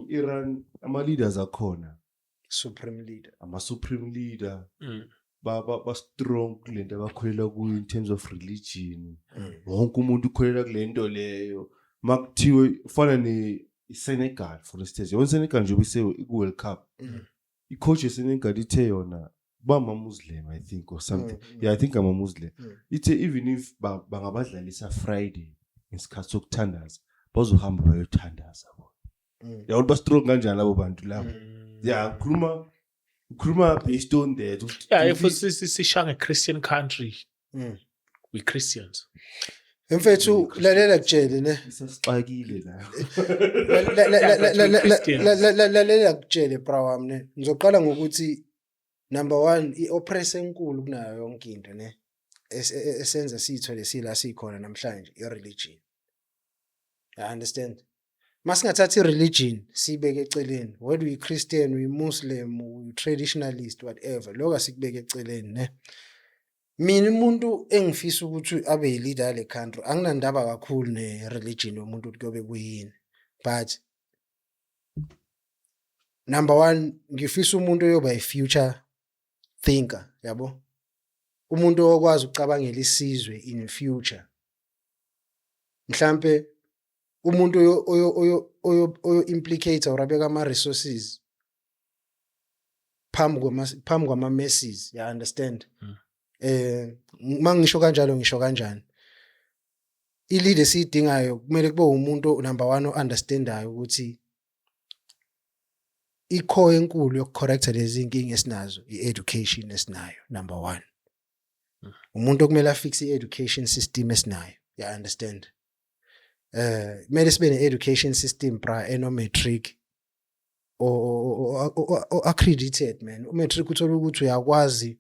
i-Iran ama-leaders akhona supreme leader ama-supreme leader ba strong kulento abakholela kuyo in terms of religion wonke umuntu ukholela kule nto leyo makuthiwe ufana ne-Senegal for instance yabona Senegal nje ku-World Cup i-coach yeSenegal ithe yona bama-Muslim I think or something yeah I think I'm a Muslim ithe even if bangabadlalisa Friday ngesikhathi sokuthandaza bazohamba bayothandaza yabona ba strong kanjani labo bantu labo yeah khuluma ngikhuluma based on that. Yeah, if sishaya Christian country, we Christians. Mfethu lalela kutshele ne. Sasixakile la. Lalela kutshele bra wami ne. Ngizoqala ngokuthi number 1 ioppress enkulu kunayo yonke into ne. Esenza sithole sila sikhona namhlanje ireligion. I understand. Masingathatha ireligion sibeke eceleni. Whether we Christian, we Muslim, we traditionalist, whatever. Lokho sikubeke eceleni ne. Mina umuntu engifisa ukuthi abe yileader le country anginandaba kakhulu ne-religion yomuntu ukuthi kuyobe kuyini, but number 1 ngifisa umuntu oyoba i-future thinker, yabo, umuntu okwazi ukucabangela isizwe in future, mhlambe umuntu oyo implicate or abeka ama resources phambi kwama messes, you understand. Mangisho kanjalo ngisho kanjani, i-leader sidingayo kumele kube umuntu number 1 o-understandayo ukuthi ikho enkulu yokucorrecta lezi inkinga esinazo i-education esinayo. Number 1 umuntu okumele afixe i-education system esinayo, you understand. Kumele sibe ne-education system bra eno-matric o accredited man. U-matric uthola ukuthi uyakwazi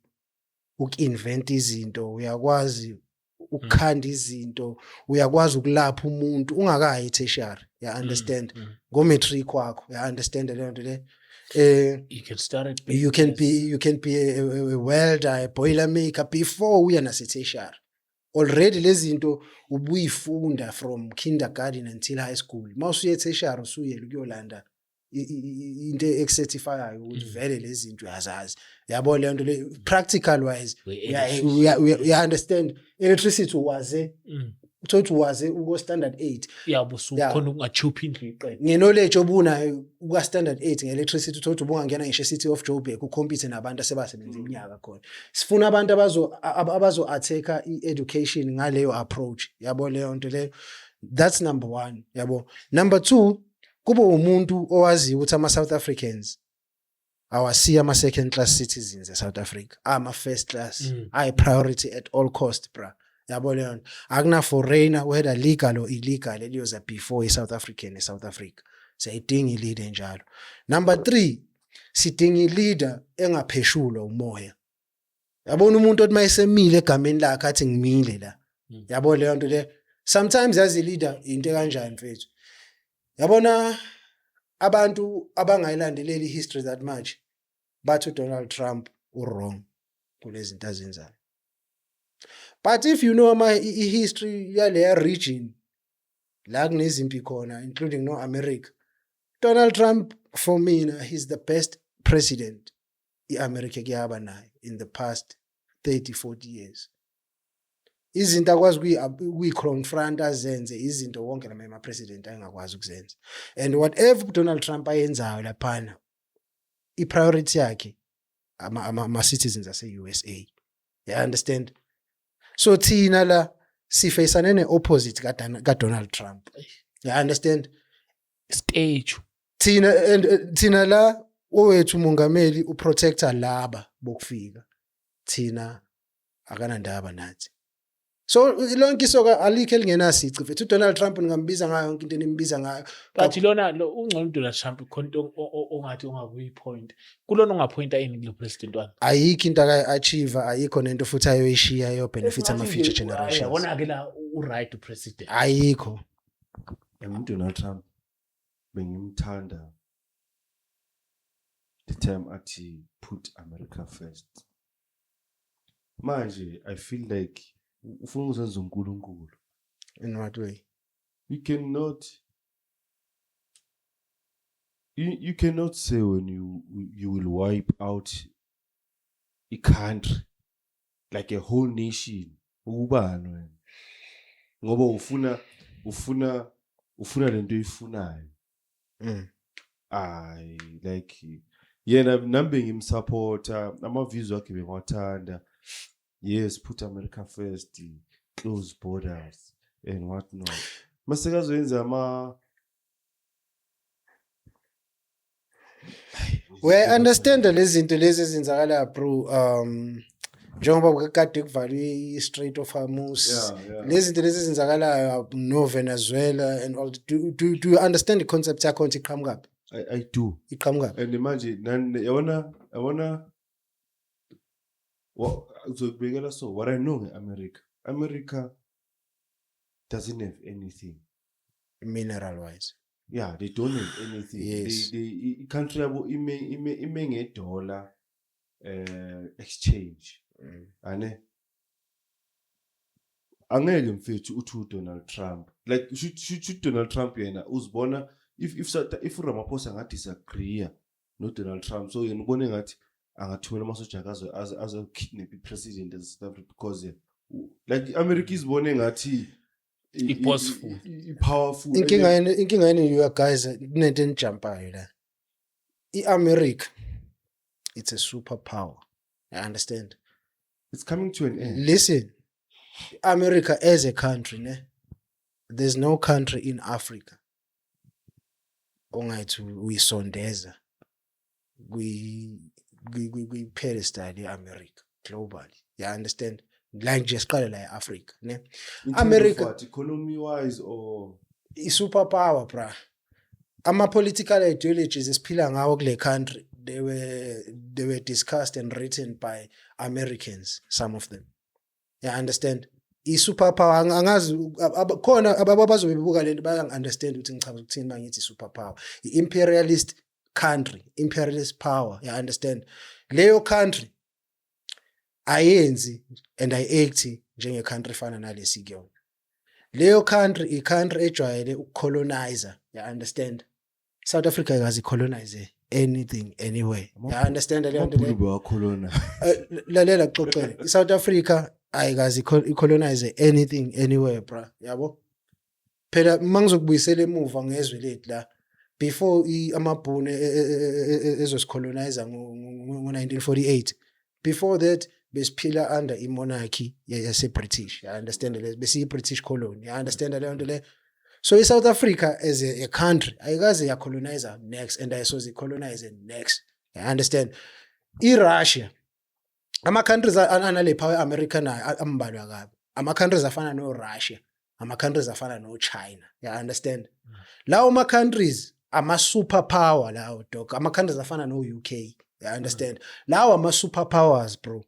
uku-invent izinto, uyakwazi ukukhanda izinto, uyakwazi ukulapha umuntu ungakayi tertiary, you understand. Ngo-matric wakho, you understand leyo nto le. You can start it. You can be a welder, a boiler maker before uya nase-tertiary. Already lezi zinto ubuyifunda from kindergarten until high school. Mawusuye tertiary usuyela ukuyolanda into ex-certifyayo ukuthi vele lezi zinto uyazazi. Yabo leyo nto le practical wise we understand. Electricity waze uthothi waze uko standard 8. Yabo khona ungachuphi indlu iqedwe. Ngeknowledge obunayo uka standard 8 nge-electricity uthothi ubungangena ngisho City of Joburg ukhompete nabantu asebasebenza iminyaka khona. Sifuna abantu abazo attacker i-education ngaleyo approach. Yabo leyo nto le. That's number 1, yabo. Number 2, kube umuntu owazi ukuthi ama-South Africans awasiya ama-second class citizens e-South Africa, ama-first class, priority at all cost bra. Yabo leyo akuna foreigner whether legal or illegal eliyoza before i-South African e-South Africa. Sayidinga i-leader njalo. Number 3, sidinga i-leader engapheshulwa umoya. Yabona umuntu othi mayisemile egameni lakhe athi ngimile la. Yabo leyo nto le. Sometimes as a leader into kanjani mfethu. Yabona abantu abangayilandeleli history that much bathi Donald Trump wrong kulezi zinto azenzayo. But if you know history yale region la kunezimpi khona including no America, Donald Trump for me he's the best president iAmerica kuyaba nayo in the past 30-40 years. Izinto akwazi kuyi-confront azenze izinto wonke nama president ayengakwazi ukuzenza. And whatever Donald Trump ayenzayo laphana i-priority yakhe ama citizens ase-USA. You understand? So thina la sifacane ne-opposite ka-Donald Trump. You understand? Stage. Thina la owethu umongameli uprotector laba bokufika. Thina akanandaba nathi. So lonke isoka alikho elingenasici mfethu. Donald Trump ngingambiza ngayo yonke into enimbiza ngayo. But lona ungcono Donald Trump khona ongathi ungakuyi point. Kulona ungaphointa ini lo president wami. Ayikho into akayi-achieve, ayikho nento futhi ayoyishiya yo benefit ama future generations. Yabona ke la u-right to president. Ayikho. Donald Trump bengimthanda the time athi put America first. Manje I feel like ufuna ukuzenza uNkulunkulu. In what way? You cannot say when you will wipe out a country like a whole nation. Ubani wena? Ngoba ufuna lento oyifunayo. Like yena nambe ngimsupporta, ama-views wakhe bengiwathanda. Yes, put America first, close borders and what not. Masekazoyenza we understand lezi zinto lezi ezenzakala bro njengoba kade kuvalwe i-Strait of Hormuz lezi zinto lezi ezenzakalayo no Venezuela and all do you understand the concept yakho nti iqhamuka I do. iqhamuka And manje yabona uzobekela so what I know America doesn't have anything mineral wise. Yeah, they don't have anything. Yes. They country yabo ime nge-dollar exchange. Ane angeke mfethu uthi Donald Trump like should Donald Trump yena uzibona if Ramaphosa nga disagree no Donald Trump so yena ubone ngathi angathumela amasoja akazo azo kidnap president of South Africa because like America izibone ngathi powerful inkinga yenu you guys kunento enijumpayo la i-America it's a superpower. I understand. It's coming to an end. Listen, America as a country, there's no country in Africa ongathi uyisondeza pedestal America globally. You understand? Like just call like Africa, ne? America economy wise or superpower, bra. Ama political ideologies esiphila ngawo kule country they were discussed and written by Americans, some of them. You understand? I-superpower angazi khona ababazobebuka lento bayang understand ukuthi ngichaza ukuthini mangithi superpower. I-imperialist country, imperialist power, you understand? Leyo country ayenzi and ayiact njenge country fana nalesi kuyona. Leyo country i-country ejwayele ukucolonizer, you understand? South Africa akazi colonize anything anywhere. You understand leyo nto leyo? Lalela xoxela. South Africa ayikazi icolonize anything anywhere, bra. Yabo? Phela mangizokubuyisela emuva ngezwe lethu la before amabhunu ezosicolonize ngo-1948. Before that besiphila under i-monarchy yase-British. You understand? Besiyi-British colony. You understand leyo nto leyo? So South Africa as a country, ayikaze ya colonizer next and ayisoze colonize next. You understand? I-Russia, ama countries anale power America na ambalwa kabi. Ama countries afana no Russia, ama countries afana no China. You understand? Lawo ma countries ama superpower lawo dog. Ama countries afana no UK. You understand? Lawo ama superpowers, bro.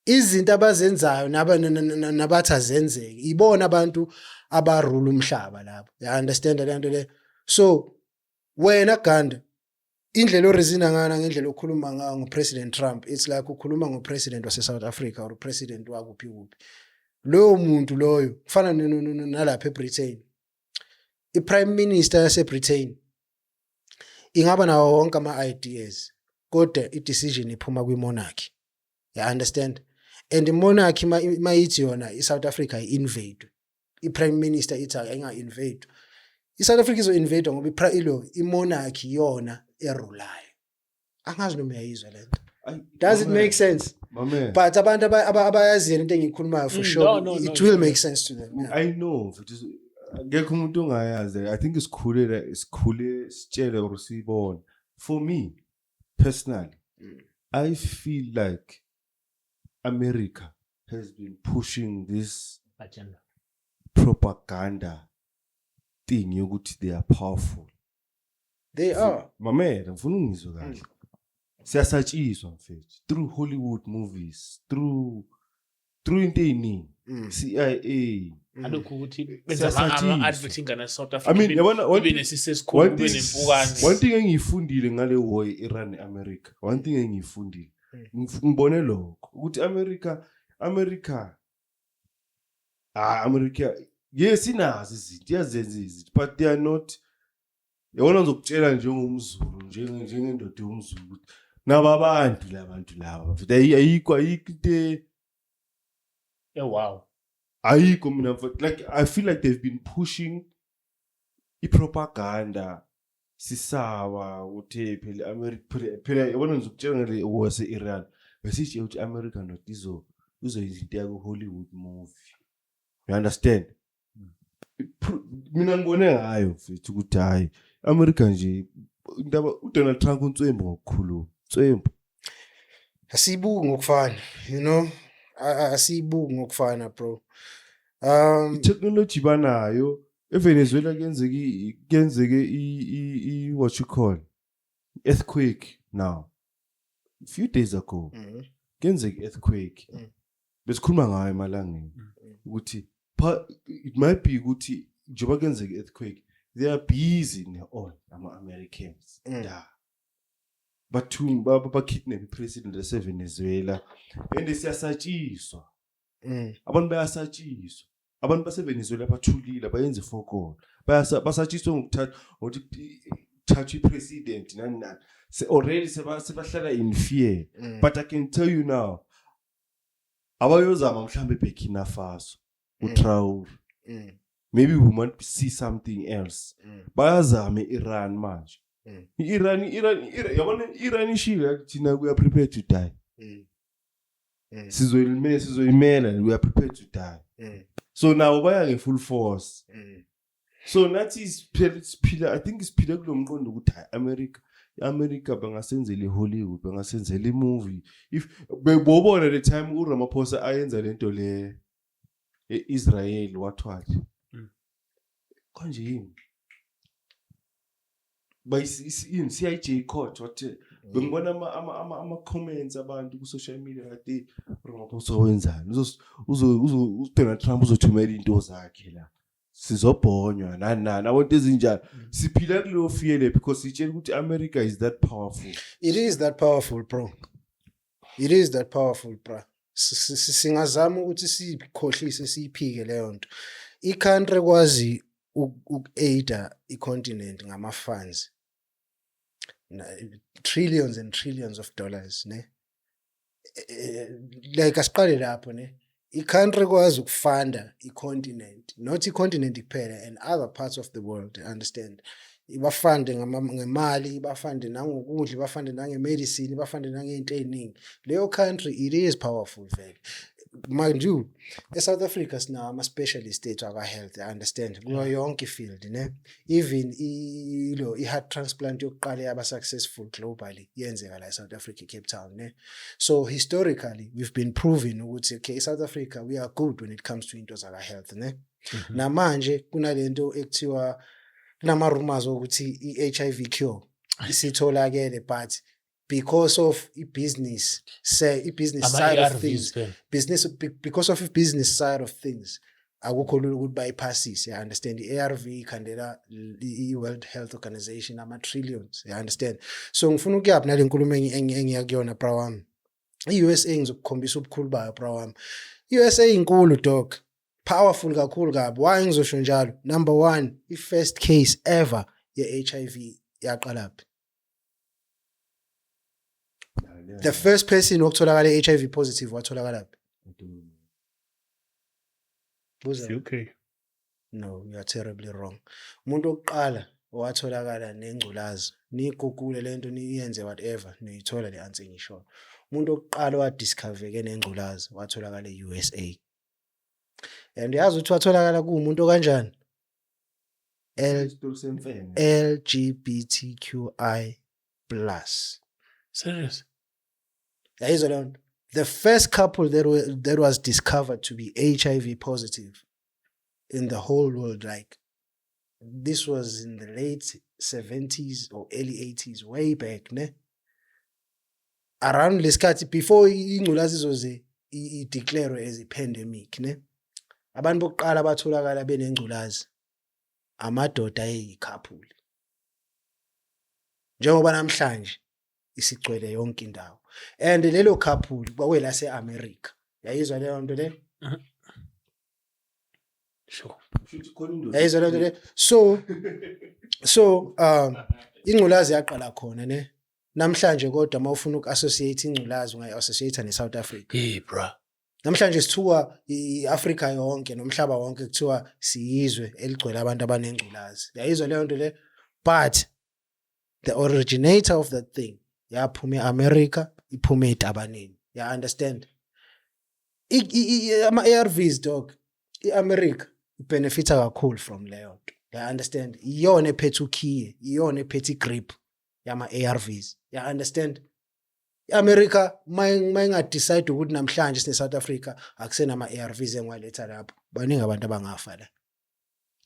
Izinto abazenzayo nabathi azenzeke ibona abantu abarule umhlaba lapho. You understand le nto le? So wena Ganda indlela oresina ngana ngendlela okhuluma ngayo ngoPresident Trump, it's like ukhuluma ngoPresident wase South Africa or uPresident wakuphi kuphi. Loyo muntu loyo kufana nalapha eBritain. I-Prime Minister yase Britain ingaba nawo wonke ama ideas kodwa i-decision iphuma kwi-monarchy. You understand? And the monarchy mayithi yona iSouth Africa i-invade. I-Prime Minister ithi ayinga-invade. ISouth Africa izo-invade ngoba i-monarchy yona erulayo. Angazi noma uyayizwa lento. Does it make sense? But abantu abayaziyo into engiyikhulumayo for sure it will make sense to them. Yeah. I know. Ngekho umuntu ongayazi. I think isikhule sitshele or sibone. For me personally, I feel like America has been pushing this agenda propaganda thing yokuthi they are powerful. They are. Mamela ngifuna ungizwe kahle. Siyasatshiswa mfethu through Hollywood movies, through into eyiningi. CIA. alokhu ukuthi benza ama-adverting ngana South Africa. I mean, ibe nesisesikhulu kube nempukane. One thing engiyifundile ngale war Iran America. One thing engiyifundile. Ngibone lokho ukuthi America yes inazi izinto yazenza izinto but they are not yabona ngizokutshela njengomZulu njengendoda yomZulu ukuthi nababantu labantu laba ayikho into wow ayikho mina like I feel like they've been pushing propaganda sisawa uthe phela America phela yabona ngizokutshela ngale wase Iran besithi ukuthi America not izoyizinto yako Hollywood movie. You understand? Mina ngibone ngayo mfethu ukuthi hayi America nje indaba uDonald Trump uNtswembu ngokukhuluma Ntswembu asibuki ngokufana, you know, asibuki ngokufana bro. technology banayo eVenezuela kenzeke I what you call earthquake now a few days ago kenzeke earthquake besikhuluma ngayo emalangeni ukuthi it might be ukuthi njengoba kenzeke earthquake they are busy ne-oil ama-Americans bakidnap i-president yaseVenezuela and siyasatshiswa abantu bayasatshiswa abantu baseVenezuela bathulile bayenza ifokolo basatshiswa ngokuthatha i-president nani already sebahlala in fear but I can tell you now abayozama mhlambe eBurkina Faso uTraore maybe we might see something else bayazama Iran manje Iran yabona Iran ishilo thina we are prepared to die sizoyimela we are prepared to die so now baya nge full force so nathi isiphila I think isiphila kulomqondo ukuthi America bangasenzela iHollywood bangasenzela imovie if bebobona the time uRamaphosa ayenza lento le eIsrael wathwathi konje yini bayisi CIJ court wathi bengibona ama comments abantu ku social media kade Ramaphosa wenzani uZonald Trump uzothumela into zakhe la sizobhonywa nani abantu ezinjalo siphila kulo fear le because sitshela ukuthi America is that powerful. It is that powerful bro. It is that powerful bro. Singazama ukuthi sikhohlise siyiphike leyo nto. I-country kwazi uku-aida i-continent ngama-funds. Trillions and trillions of dollars, ne? Like asiqale lapho ne? I-country kwazi ukufunda i-continent, not i-continent kuphela and other parts of the world, understand? Ibafande ngemali, ibafande nangokudla, ibafande nangemedicine, ibafande nangeinto eziningi. Leyo country it is powerful vele. Mind you, eSouth Africa sinawo ama-specialist ethu aka-health, I understand, kuyo yonke field, ne? Even i-heart transplant yokuqala yaba-successful globally yenzeka la eSouth Africa, Cape Town, ne? So historically, we've been proving ukuthi, okay, South Africa, we are good when it comes to into zaka-health, ne? Namanje, kunalento ekuthiwa, kunama-rumors ukuthi i-HIV cure isitholakele but because of business side of things, because of business side of things, akukho lula ukuthi bayiphasise. I understand i-ARV ikhandela i-World Health Organization ama-trillions, I understand. So ngifuna ukuyaphi nale nkulumo engiyakuyona bra wami. I-USA ngizokukhombisa ubukhulu bayo bra wami. I-USA inkulu dog, powerful kakhulu kabi. Why ngizosho njalo? Number 1, i-first case ever ye-HIV yaqalaphi. The first person okutholakala i-HIV positive watholakala laphi? UK. No, you are terribly wrong. Umuntu oqala owatholakala nengculazi, nigugule lento niyenze whatever, niyithola le answer ngisho. Umuntu oqala wadiscovereke nengculazi watholakala e-USA. And yazi ukuthi watholakala kuumuntu kanjani? LGBTQI+. Serious? The first couple that was discovered to be HIV positive in the whole world, like this was in the late 70s or early 80s, way back, ne? Around lesikhathi before ingculazi izoze i-declare as a pandemic, ne? Abantu bokuqala batholakala benengculazi amadoda ayikhaphuli. Njengoba namhlanje isigcwele yonke indawo. And lelo couple kwawela se-America. Yayizwa leyo nto le? Sure. Yayizwa leyo nto le? So ingculazi yaqala khona, ne? Namhlanje kodwa mawufuna uku-associate ingculazi ungayi-associate ne-South Africa. Hey bro. Namhlanje sithiwa i-Africa yonke nomhlaba wonke kuthiwa siyizwe eligcwele abantu abanengculazi. Yayizwa leyo nto le? But the originator of that thing yaphuma e-America, iphume eTabaneni. You understand? Ama-ARVs dog, i-America benefita kakhulu from leyo nto. You understand? Iyona ephethe ukhiye, iyona ephethe igrip yama-ARVs. Ya understand? I-America mayinga decide ukuthi namhlanje sine South Africa akusenama ARVs engwaletha lapho. Baningi abantu abangafa la.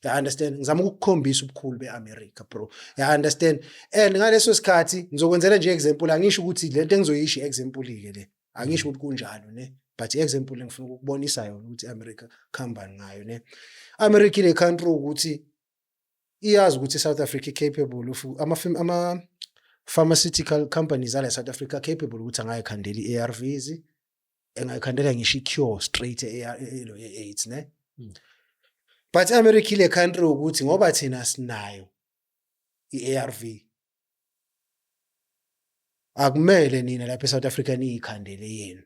Ya understand? Ngizama ukukhombisa ubukhulu beAmerica bro. Ya understand? And ngaleso sikhathi ngizokwenzela nje example angisho ukuthi lento engizoyisho example ke le. Angisho ukuthi kunjalo ne. But example engifuna ukubonisa yona ukuthi America khamba ngayo ne. America ile country ukuthi iyazi ukuthi South Africa capable of ama pharmaceutical companies ala South Africa capable ukuthi angayikhandela iARVs engayikhandela ngisho cure straight AIDS ne. But America ile country ukuthi ngoba thina sinayo iARV akumele nina lapha eSouth Africa niyikhandele yenu.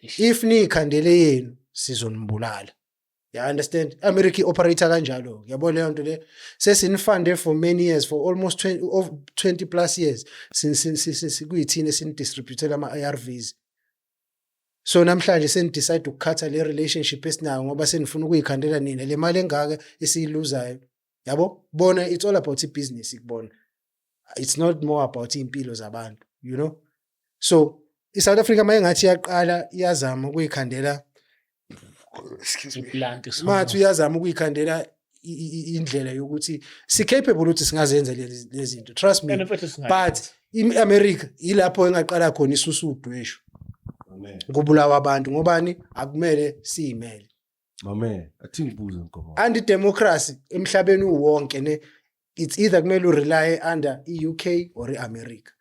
If niyikhandele yenu sizonibulala. You understand? America operator kanjalo. Yabona leyo nto le sesinifande for many years for almost 20 plus years since kuyithina sinidistributela ama-ARVs. So namhlanje senidecide ukukhatha le relationship esinayo ngoba senifuna ukuyikhandela nina le mali engaka esiyiluzayo. Yabo? Bona it's all about business ikubona. It's not more about impilo zabantu, you know? So iSouth Africa mayengathi yaqala iyazama ukuyikhandela mathi uyazama ukuyikhandela indlela yokuthi si capable ukuthi singazenza lezi zinto, trust me. But iAmerica ilapho engaqala khona isusu udweshu kubulawa abantu ngobani akumele siyimele mame athi ngibuza nkomo and democracy emhlabeni wonke ne it's either kumele urely under iUK or iAmerica.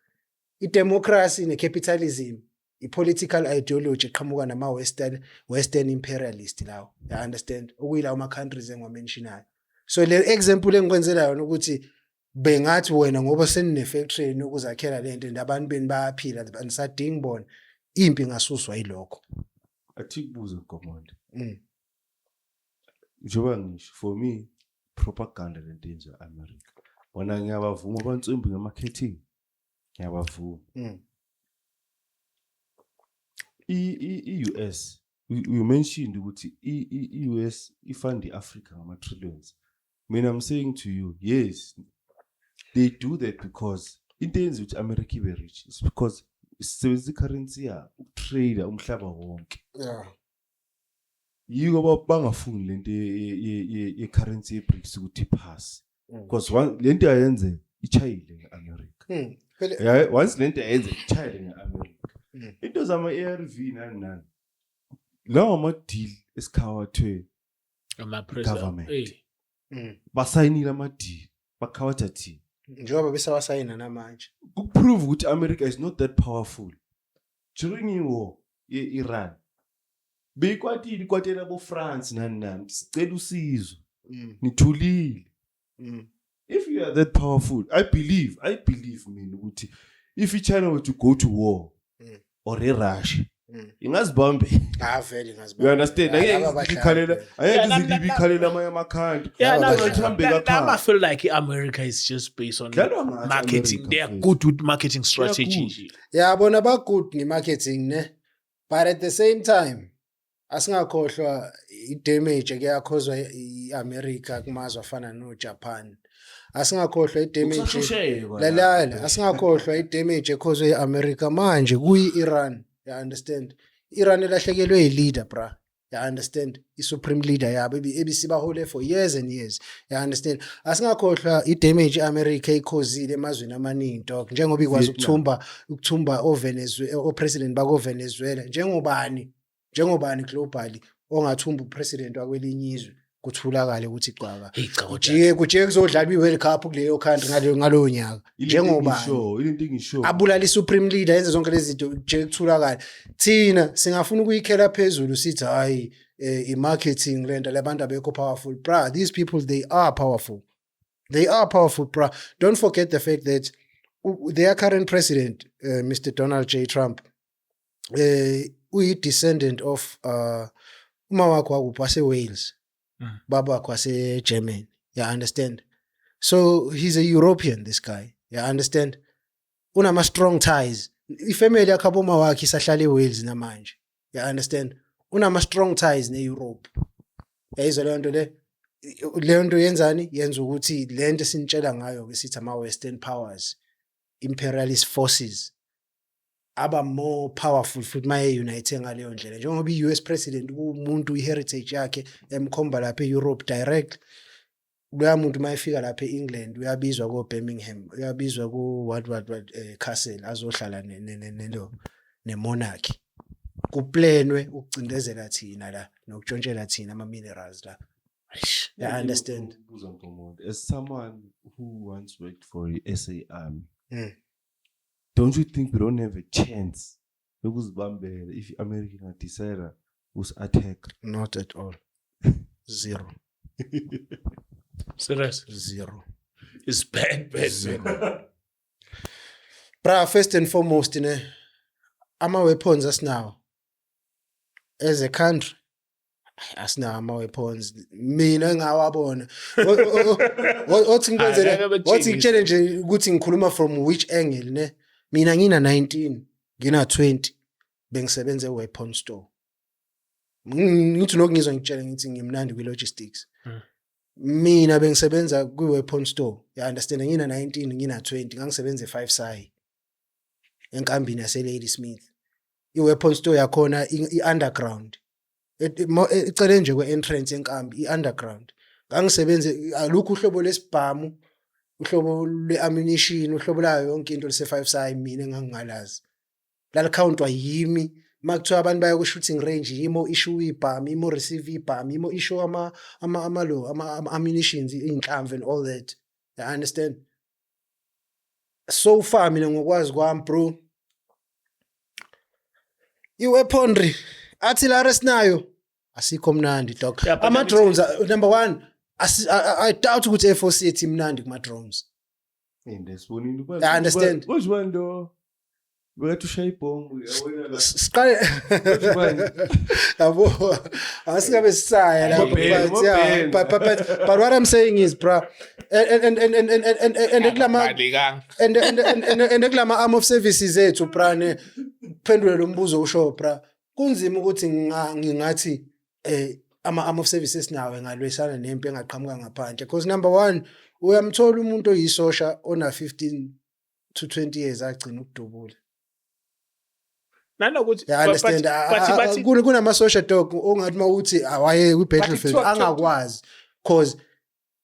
Idemocracy necapitalism i-political ideology eqhamuka nama-western imperialist lawo. You understand? Okuyila ama-countries engwamentionayo. So le example engikwenzela yona ukuthi bengathi wena ngoba senine-factory yokuzakhela le nto abantu beni bayaphila anisadingi bona impi ngasuswa yilokho. athi kubuza nkomonde njengoba ngisho for me propaganda lento yenziwa America bona ngiyabavuma abantsimbi ngemarketing ngiyabavuma i-US you mentioned ukuthi i-US ifund iAfrica ngama-trillions. Mina I'm saying to you, yes, they do that because into yenza ukuthi America ibe rich is because isebenzisa i-currency ya ukutrade umhlaba wonke. Yeah. Yiko bangafuni lento ye-currency ye-BRICS ukuthi ipass because lento ayenze ichayile nge-America. Yeah, once lento ayenze ichayile nge-America. Into zama-ARV nani lawo ama-deal esikhawathwe ama-government basayinile ama-deal bakhawatha thina njengoba besawasayina namanje ukuprove ukuthi America is not that powerful. During i-war ye-Iran beyikwatela bo-France nani sicela usizo nithulile. If you are that powerful, I believe mina ukuthi if China were to go to war or Russia ingazibambe vele ngazibambe. You understand? Ayeke izikhalela amanye amakhandi. I feel like America is just based on marketing. They are good with marketing strategy. Yabona ba good nge-marketing ne, but at the same time asingakhohlwa i-damage eyakhozwa i-America kumazwe afana no-Japan. Asingakhohlwa i-damage lalala asingakhohlwa i-damage ekhozwe i-America manje kuyi-Iran. You understand? Iran elahlekelwe yi-leader bra. You understand? I-supreme leader yabo ebisibahole for years and years. You understand? Asingakhohlwa i-damage i-America ikhozile emazweni amaningi dog njengoba ikwazi ukuthumba o-Venezuela o-president bako-Venezuela njengobani globally ongathumba upresident wakwelinye izwe kuthulakale ukuthi qhaka kujike kuzodlala i-World Cup kuleyo country ngaloyo nyaka njengobani abulala i-supreme leader yenze zonke lezi zinto kujike kuthulakale. Thina singafuna ukuyikhela phezulu sithi hayi i-marketing lento labantu abekho powerful bra. These people they are powerful bra. Don't forget the fact that their current president Mr. Donald J. Trump uyi-descendant of uma wakho wakuphi wase-Wales baba wakho wase-Germany. You understand? So he's a European, this guy. You understand? Unama strong ties. Ifamily yakhe aboma wakhe isahlala eWales namanje. You understand? Unama strong ties ne-Europe. Yayizwa leyo nto yenzani? Yenza ukuthi lento sinitshela ngayo ke sithi ama-Western powers imperialist forces aba more powerful futhi maye unite ngaleyo ndlela njengoba iUS president umuntu iheritage yakhe emkhomba lapha eEurope direct loya muntu mayefika lapha eEngland uyabizwa ko Birmingham uyabizwa ku what castle azohlala nelo nemonarchy kuplanwe ukucindezela thina la nokutshontshela thina ama minerals la. I understand. As someone who once worked for the SA Army, don't you think we don't have a chance if America decide to attack? Not at all. Zero. Serious. Zero. It's bad. Bra, first and foremost, ama weapons asinawo as a country. Asinawo ama weapons. Mina ngawabona. Othi ngitshele ukuthi ngikhuluma from which angle ne? Mina ngina 19, ngina 20 bengisebenza e-weapon store. Ngithi nokungizwa ngitshela ngithi ngimnandi kwi-logistics. Mina bengisebenza kwi-weapon store. You understand? Ngina 19, ngina 20, ngangisebenza e-5 Sai. Enkambini yase Ladysmith. I-weapon store yakhona i-underground. Icele nje kwe-entrance yenkambi, i-underground. Ngangisebenze alukho uhlobo lesibhamu, uhlobo le-ammunition, uhlobo layo yonke into lese-5 Sai mina engangingalazi. Lalicountwa yimi. Makuthiwa abantu baya ku-shooting range yimo issue ibhamu, yimo receive ibhamu, yimo issue ammunitions, iy'nhlamvu and all that. You understand? So far mina ngokwazi kwami bro, i-weaponry athi la resinayo asikho mnandi dog. Ama drones number 1 I doubt ukuthi Air Force yethu mnandi kuma drones. I understand. Which one though? We have to shape bomb. Siqale yabo asikabe sisaya la but what I'm saying is bro and ekulama arm of services ethu bra ne phendule lo mbuzo usho bra kunzima ukuthi ngingathi ama arm of services nawe ngalwisana nempi engaqhamuka ngaphandle because number 1 uyamthola umuntu oyisosha ona 15 to 20 years agcina ukudubula. Nanokuthi I understand. Kunama social dog ongathi mawuthi awaye kwi battlefield angakwazi because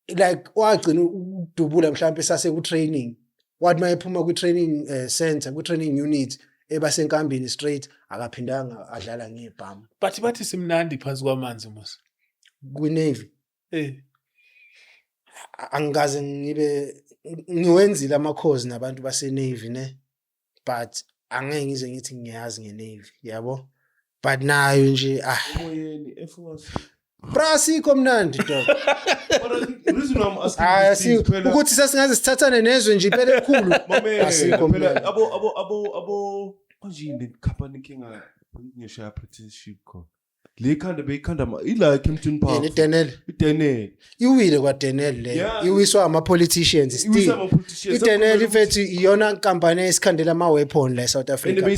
like wagcina ukudubula mhlawumbe sase ku training wathi mayephuma ku training center ku training unit ebasenkambini straight akaphindanga adlala ngebhamu. Bathi simnandi phansi kwamanzi mos. Ku navy. Angaze ngiwenzile ama course nabantu base navy ne but angeke ngize ngithi ngiyazi nge-navy yabo but nayo nje bra sikho mnandi dog. Reason I'm asking ukuthi sasingaze sithathane nezwe nje impela ekhulu asikho mnandi. abo manje le company kinga ngisho apprenticeship ko le khanda ila Kempton Park iDenel iwile kwa Denel le iwiswa ama politicians still iDenel ifethi iyona inkampani esikhandela ama weapon la South Africa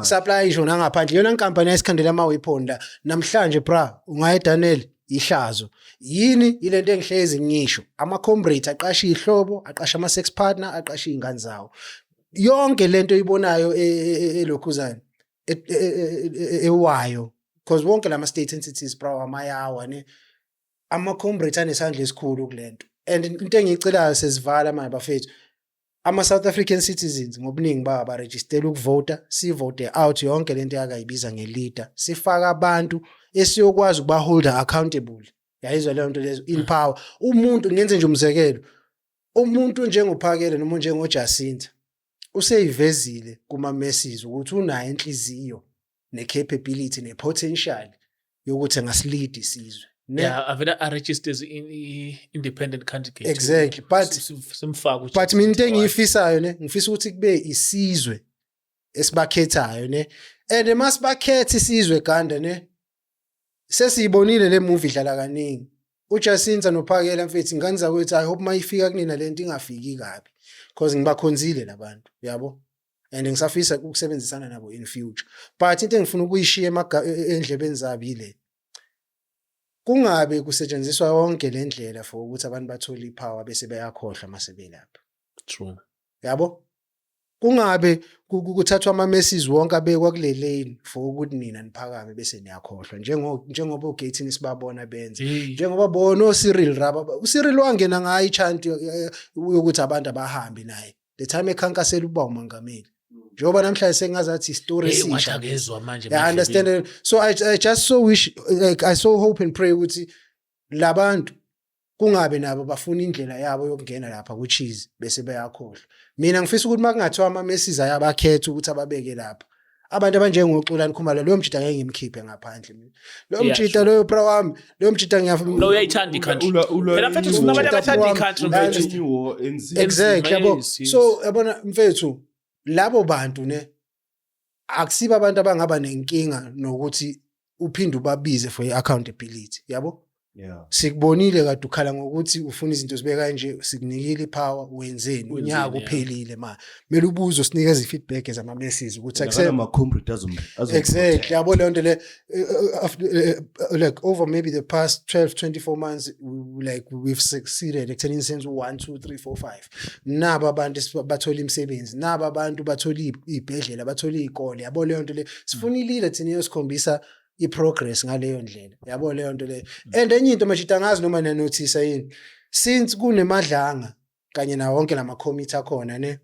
supply isho ngaphandle iyona inkampani esikhandela ama weapon la namhlanje bra ungaya eDenel ihlazo yini ilento engihlezi ngisho ama comrades aqasha ihlobo aqasha ama sex partner aqasha izingane zawo yonke lento ibonayo elokhuzana ewayo because wonke lama state entities bro amayawa ne ama comrades anesandla esikhulu kulento and into engicelayo sesivala manje bafethu ama South African citizens ngobuningi ba register ukuvota si vote out yonke lento yakayibiza nge-leader sifaka abantu esiyokwazi ukuba hold accountable yayizwa leyo nto lezo in power umuntu ngenze nje umzekelo umuntu njengophakele noma njengoJacinta useyivezile kuma messages ukuthi unayo inhliziyo ne-capability ne-potential yokuthi angaslead isizwe. Yeah, avela registers in independent candidate. Exactly, but mina into engiyifisayo ne ngifisa ukuthi kube isizwe esibakhethayo ne and masibakhetha isizwe ganda ne sesiyibonile le movie idlala kaningi uJacinta nophakela mfethu ingane zakwethu I hope mayifika kunina lento ingafiki kabi because ngibakhonzile labantu yabo and ngisafisa ukusebenzisana nabo in future but into engifuna ukuyishiya endlebeni zabo ile kungabe kusetshenziswa yonke le ndlela for ukuthi abantu bathole ipower bese bayakhohlwa masebelapha. True. yabo kungabe kuthathwa ama-messes wonke abekwa kule lane for ukuthi nina niphakame bese niyakhohlwa njengoba uGating sibabona benze njengoba bona uCyril Raba uCyril wangena ngayo ichanti yokuthi abantu abahambe naye the time ekhankasela ukuba umongameli njengoba namhlanje sengazathi istory esisha I understand so I just so wish like I so hope and pray ukuthi labantu kungabe nabo bafuna indlela yabo yokungena lapha ku cheese bese bayakhohlwa mina ngifisa ukuthi makungathiwa ama-messes ayabakhetha ukuthi ababeke lapha abantu abanjengoXolani Khumalo lo mjita ngeke ngimkhiphe ngaphandle mina lo mjita lo bra wami lo mjita ngiyafuna lo uyayithanda i-country phela mfethu sinabantu abathanda i-country mfethu exactly yabo so yabona mfethu labo bantu ne akusiba abantu abangaba nenkinga nokuthi uphinde ubabize for i-accountability yabo Yeah. Sikubonile kade ukhala ngokuthi ufuna izinto zibe kanje sikunikile ipower wenzeni unyaka uphelile ma kumele ubuze usinikeze ifeedback ezama messages ukuthi akusena ama comrade exactly yabo le nto le like over maybe the past 12-24 months we've succeeded ekutheni sense 1 2 3 4 5 naba abantu bathola imisebenzi naba abantu bathola ibhedlela bathola izikole yabo le nto le sifuna ilile thina yosikhombisa i-progress ngaleyo ndlela yabo leyo nto le and enye into manje angazi noma na notice yini since kunemadlanga kanye na wonke lama committee akhona ne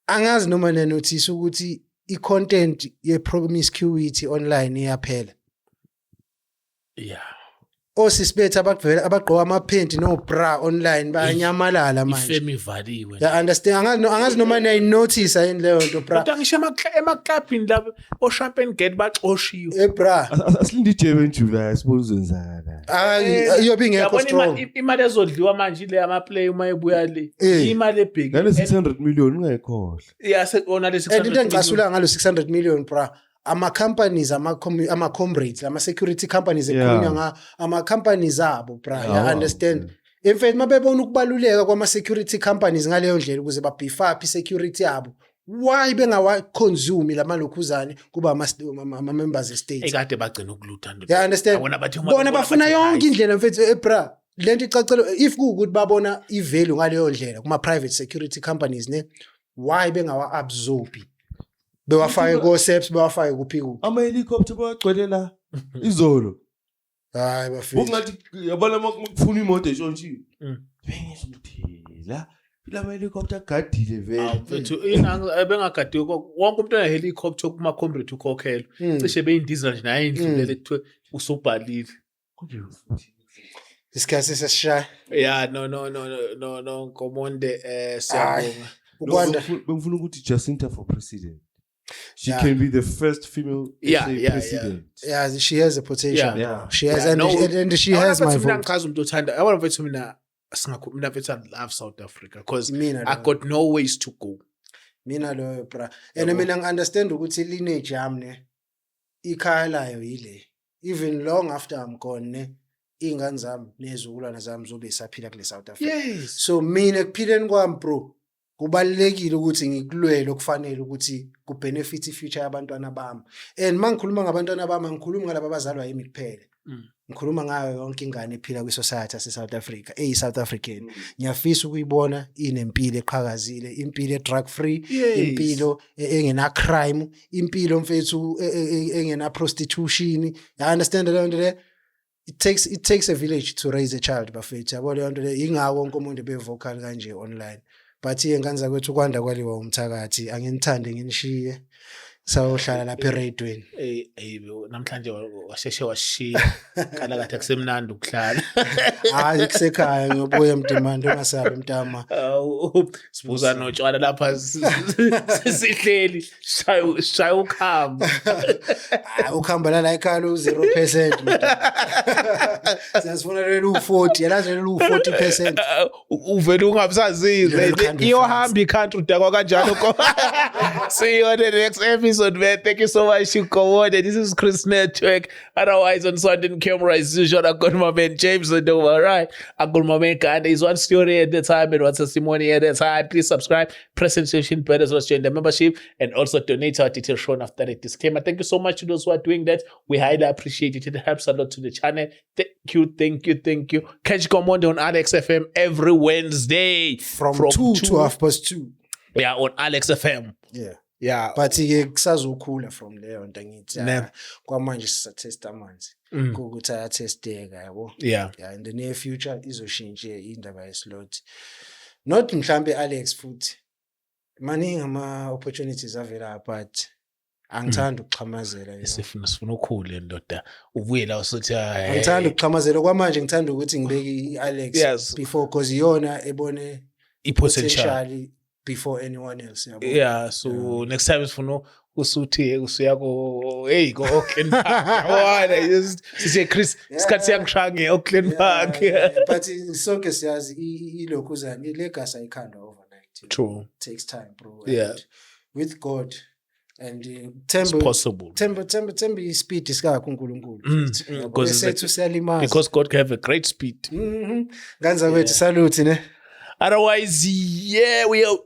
angazi noma na notice ukuthi i-content ye promiscuity online iyaphela yeah osisibethe abagqoka amaphenti no bra online bayanyamalala manje ifemi ivaliwe ya understand angazi noma na notice yini leyo nto bra kodwa ngisho emaklabhini labo o champagne gate baxoshiwe bra asilinde ijebe July sibuzo nzala iyobe ingekho strong imali ezodliwa manje le ama play uma ebuya le imali ebheki ngale 600 million ungayikhohle yasekona le 600 and into engicasula ngalo 600 million bra ama-companies ama-comrades ama-security companies ekhulunywa ama-companies abo bra you understand in fact mabebona ukubaluleka kwama-security companies ngaleyo ndlela ukuze babhifa up i-security yabo why bengawa-consume lama-lokhuzane kuba ama-members estate ekade bagcina ukulutha you understand bona bafuna yonke indlela mfethu bra lento icacelo if kuwukuthi babona i-value ngaleyo ndlela kuma-private security companies ne why bengawa-absorbi bewafake ko-SEPS bewafake kuphi ama-helicopter bawagcwele la izolo hayi bafika ungathi yabona makufuna imoto eshontshiwe bengisumthela lama-helicopter agadile vele mfethu bengagadiwe wonke umuntu one-helicopter kuma comrade ukhokhela cishe beyindizela nje naye indlulele kuthiwe usubhalile isikhathi sesishaya yeah no Komonde siyabonga bengifuna ukuthi Jacinta for president. She can be the first female president. Yeah, she has a potential. Yeah. She has and she has my vote. Ngikazi umuntu othanda. Yabona mfethu mina mfethu I love South Africa because I got no ways to go. Mina lo bra. And mina ngi-understand ukuthi lineage yami ne ikhaya layo yile. Even long after I'm gone ne ingane zami nezizukulwana zami zobe isaphila kule South Africa. Yes. So mina ekuphileni kwami bro kubalekile ukuthi ngikulwele okufanele ukuthi kubenefit ifuture yabantwana bami and mangikhuluma ngabantwana bami ngikhuluma ngalabo abazalwa yimi kuphela ngikhuluma ngayo yonke ingane ephila kwi-society yase-South Africa eyi-South African ngiyafisa ukuyibona inempilo eqhakazile impilo e-drug free impilo engena crime impilo mfethu engena prostitution you understand leyo nto le it takes a village to raise a child bafethu yabo leyo nto le ingako wonke umuntu bevocal kanje online but ingane zakwethu kwanda kwaliwa umthakathi anginithande nginishiye sayohlala lapha eradweni namhlanje washeshe washiya kana kade kusemnandi ukuhlala hayi kusekhaya ngobuya mdimande ungasabi mntama sibuza notshwala lapha sihleli shaya ukhamba ukhamba la ekhaya u0% siyasifunela u40 yalazi u40% uvele ungabusazizwe iyohamba icountry udakwa kanjalo see you on the next episode man. Thank you so much Komonde. This is Chris Network. Otherwise on Sunday camera as usual I got my man James Odova. Right, I got my man Kanda. Is one story at the time and one testimony at the time. Please subscribe, press notification bell as well as join the membership and also donate our details shown after the disclaimer. Thank you so much to those who are doing that. We highly appreciate it. It helps a lot to the channel. Thank you. Catch Komonde on Alex FM every Wednesday from 2 to 2:30. Yeah, on Alex FM. Yeah. But-ke kusazokhula from leyo nto ngithi Ne. kwamanje sisathesta amanzi kukuthi ayathesteka yabo. Yeah. Yeah, in the near future izoshintshe indaba yeslot. Not mhlambe Alex futhi. Maningi ama-opportunities avela but angithandi ukuxhamazela. Sifuna ukhule ndoda. Ubuye la usuthi Angithandi ukuxhamazela kwamanje ngithanda ukuthi ngibeke i-Alex Yes. before because iyona ebone i-potential. potentially before anyone else yabo. Yeah, so next time sifuna usuthi usuya ko hey go Auckland Park. Yabona just sithi Chris isikhathi siyangishange Auckland Park. But sonke siyazi ilokhuzana ilegacy ayikhanda overnight. True. Takes time bro. Yeah. And with God and It's possible. Themba ispeed isikakho uNkulunkulu. Because Sethu siyalimaza. because God can have a great speed. Ganza kwethu salute ne. Otherwise, yeah, we are.